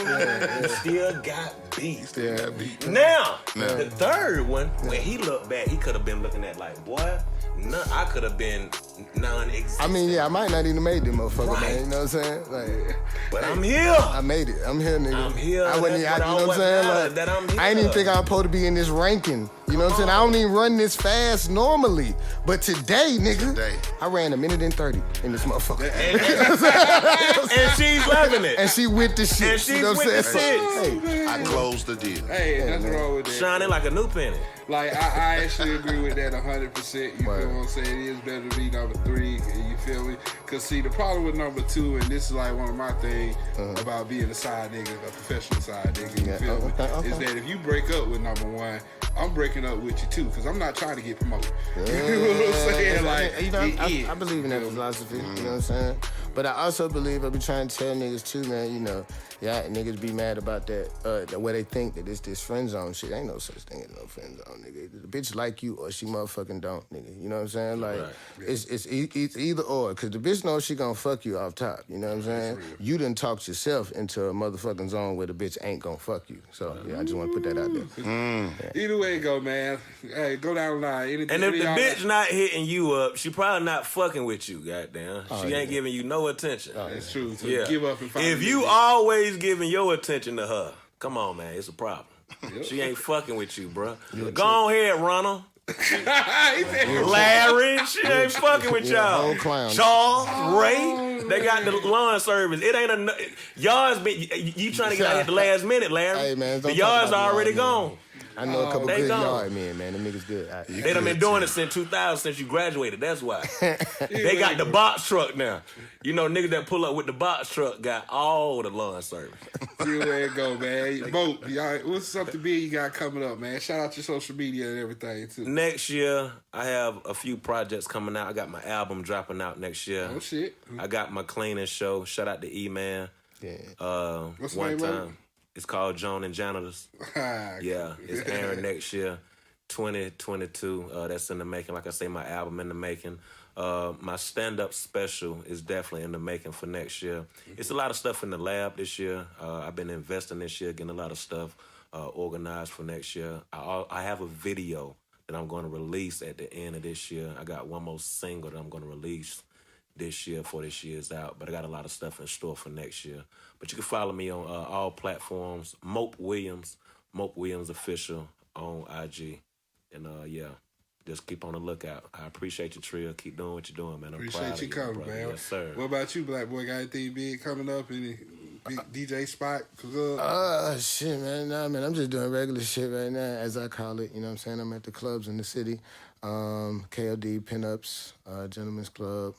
C: you still got beat. Now, the third one, when he looked back, he could have been looking at like, boy, I could have been non-existent.
A: I mean, I might not even made them motherfucker, man. You know what I'm saying? Like,
C: but I'm here.
A: I made it. I'm here, nigga.
C: I'm here.
A: I wasn't, you know what I'm saying? Like,
C: that I'm here.
A: I didn't even think I was supposed to be in this ranking. You know what I'm saying? I don't even run this fast normally. But today, nigga, I ran 1 minute and 30 in this motherfucker.
C: And she's loving it.
A: And she with the shit.
C: And she's with the shit.
D: Hey, I closed the deal.
B: Hey, nothing wrong with that.
C: Shining like a new penny.
B: Like, I actually agree with that 100%. You feel what I'm saying? It is better to be number 3. You feel me? Because, see, the problem with number 2, and this is like one of my things about being a side nigga, a professional side nigga, you feel me? Is that if you break up with number 1, I'm breaking up with you too, because I'm not trying to get promoted. You know what I'm saying? Like,
A: you know, I believe in that philosophy. You know what I'm saying? But I also believe I be trying to tell niggas too, man. You know, niggas be mad about that. The way they think that it's this friend zone shit. Ain't no such thing as no friend zone, nigga. The bitch like you or she motherfucking don't, nigga. You know what I'm saying? Like, it's either or. Because the bitch knows she gonna fuck you off top. You know what I'm saying? You done talked yourself into a motherfucking zone where the bitch ain't gonna fuck you. So I just want to put that out there.
B: Either way it go, man. Hey, go down the line.
C: And if the bitch not hitting you up, she probably not fucking with you, goddamn. She ain't giving you no attention.
B: That's true. So give up and find
C: if you always giving your attention to her, come on, man, it's a problem. She ain't fucking with you, bro. Go on ahead, Ronald. Larry, she ain't fucking with y'all. Charles, Ray, they got the lawn service. It ain't enough. Y'all's been, you trying to get out at the last minute, Larry.
A: Hey, man,
C: the yards already gone.
A: I know a couple good yard men, man. Them niggas good.
C: They done been doing it since 2000, since you graduated. That's why. They got the box truck now. You know, niggas that pull up with the box truck got all the lawn service.
B: See where it go, man. Mope, y'all, what's something big you got coming up, man? Shout out your social media and everything, too.
C: Next year, I have a few projects coming out. I got my album dropping out next year.
B: Oh, shit.
C: I got my cleaning show. Shout out to E-Man.
B: Yeah. What's the
C: one
B: name
C: time. It's called Joan and Janitors. Yeah, it's airing next year, 2022. That's in the making. Like I say, my album in the making. My stand-up special is definitely in the making for next year. It's a lot of stuff in the lab this year. I've been investing this year, getting a lot of stuff organized for next year. I have a video that I'm going to release at the end of this year. I got one more single that I'm going to release this year before this year's out, but I got a lot of stuff in store for next year. But you can follow me on all platforms, Mope Williams Official on IG. And yeah, just keep on the lookout. I appreciate you, Trill. Keep doing what you're doing, man. I'm
B: appreciate
C: proud
B: you
C: of
B: coming, man.
C: Yes, sir.
B: What about you, Bllac Boi? Got anything big coming up? Any big DJ spot?
A: Shit, man. Nah, man, I'm just doing regular shit right now, as I call it. You know what I'm saying? I'm at the clubs in the city. KOD, Pinups, Gentlemen's Club.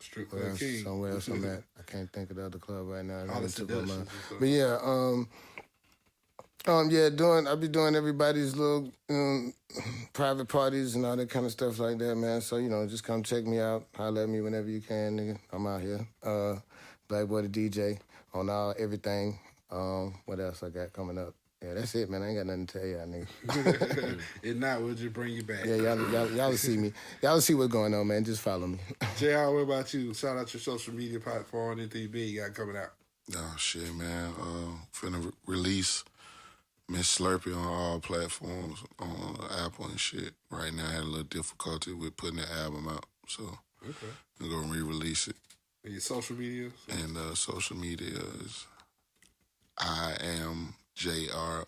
B: Strip Club King.
A: Somewhere else I'm at. I can't think of the other club right now.
B: All the seductions.
A: But yeah, I be doing everybody's little private parties and all that kind of stuff like that, man. So, just come check me out. Holler at me whenever you can, nigga. I'm out here. Bllac Boi the DJ on everything. What else I got coming up? Yeah, that's it, man. I ain't got nothing to tell y'all, nigga.
B: If not, we'll just bring you back.
A: Yeah, y'all will see me. Y'all will see what's going on, man. Just follow me.
B: JR, what about you? Shout out your social media platform, anything big you got coming out.
D: Oh, shit, man. Finna release Miss Slurpee on all platforms, on Apple and shit. Right now, I had a little difficulty with putting the album out, so I'm going to re-release it.
B: And your social media?
D: And social media is I am JR_UING.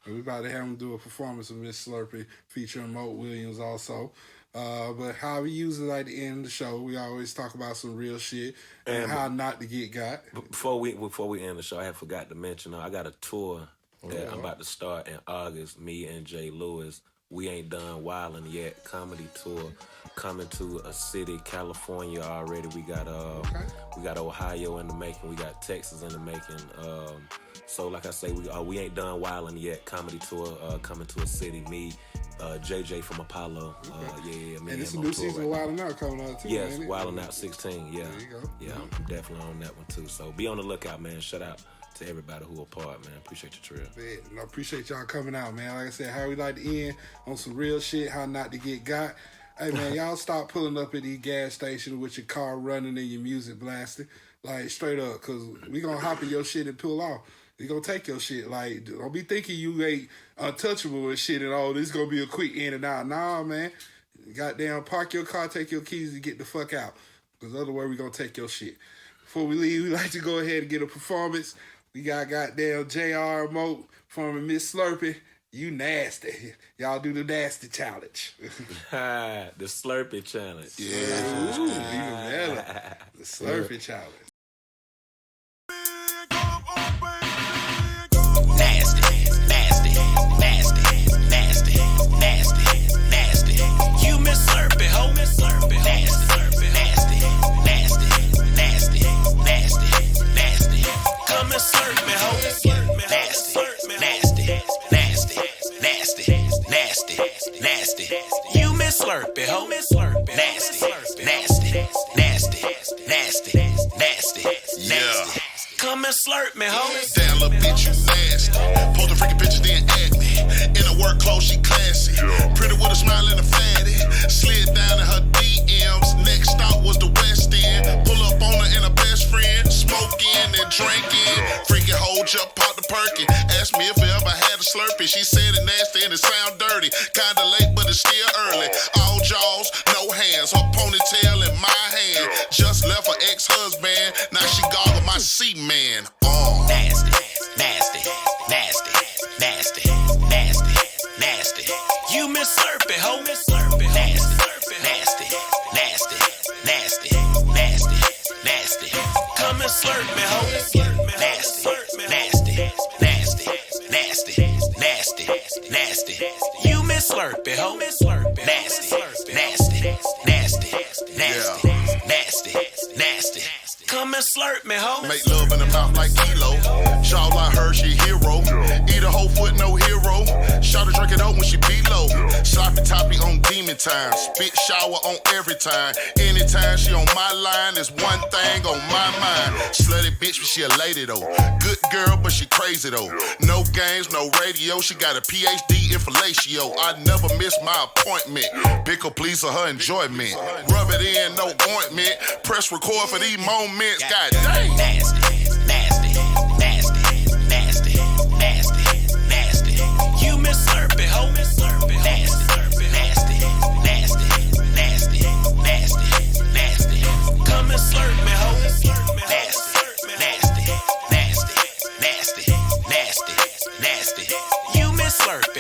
B: And we about to have him do a performance of Miss Slurpee featuring Mope Williams also. But how we usually like to end the show, we always talk about some real shit and how not to get got.
C: Before we end the show, I had forgot to mention I got a tour that I'm about to start in August. Me and Jay Lewis. We Ain't Done Wildin' Yet comedy tour coming to a city, California already. We got Ohio in the making. We got Texas in the making. So like I say, we Ain't Done Wildin' Yet comedy tour coming to a city. Me, JJ from Apollo. Me
B: and it's a new season of Wildin' Out coming out too.
C: Yes, Wildin' Out 16. Yeah,
B: there you go.
C: Yeah, I'm definitely on that one too. So be on the lookout, man. Shout out to everybody who are part, man. Appreciate your Trill.
B: I appreciate y'all coming out, man. Like I said, how we like to end on some real shit, how not to get got. Hey, man, y'all stop pulling up at these gas stations with your car running and your music blasting. Like, straight up, because we going to hop in your shit and pull off. We going to take your shit. Like, don't be thinking you ain't untouchable and shit and all. This going to be a quick in and out. Nah, man. Goddamn, park your car, take your keys, and get the fuck out. Because otherwise, we going to take your shit. Before we leave, we like to go ahead and get a performance. We got goddamn JR Mope from Miss Slurpee. You nasty. Y'all do the nasty challenge.
C: The Slurpee challenge.
D: Yeah.
B: Ooh, even better. The Slurpee challenge.
E: Nasty, nasty, nasty, nasty, nasty, nasty. You Miss Slurpee, ho, Miss Slurpee, nasty, nasty, nasty, nasty, nasty, nasty. Come and slurp me, ho, nasty, nasty, nasty, nasty, nasty, nasty. You Miss Slurpee, ho, Miss Slurpee, nasty, nasty, nasty, nasty, nasty, nasty. Come and slurp me, ho.
D: Damn, little bitch, you nasty. Post a freaking picture, then at me. In her work clothes, she classy. Pretty with a smile and a fatty. Slid down in her DMs. Next stop was the West End. Pull up on her and her best friend. Smoking and drinking. Freaking hoe just popped the perky. Asked me if I ever had a Slurpee. She said it nasty and it sound dirty. Kinda late, but it's still early. All jaws, no hands. Her ponytail in my hand. Just left her ex-husband. Now she goggled my C-man.
E: Nasty, nasty, nasty, nasty, nasty, nasty. You Miss Slurpee, ho, Miss Slurpee, nasty, nasty, nasty, nasty, nasty, nasty. Come and slurp me, ho, nasty, nasty, nasty, nasty, nasty, nasty. You Miss Slurpee, ho, Miss Slurpee, nasty, nasty, nasty, nasty, nasty, nasty. Come and slurp me, ho.
D: Make love in the mouth like Kilo. Shaw like her, she hero. Eat a whole foot, no hero. Shot her drink it out when she be low. Sloppy toppy on demon time. Spit shower on every time. Anytime she on my line, there's one thing on my mind. Slutty bitch, but she a lady though. Good girl, but she crazy though. No games, no radio. She got a PhD in fellatio. I never miss my appointment. Bickle please for her enjoyment. Rub it in, no ointment. Press record for these moments. God dang.
E: Nasty, nasty,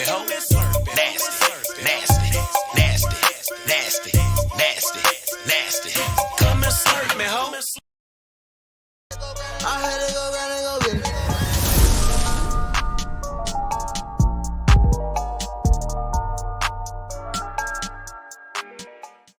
E: ho.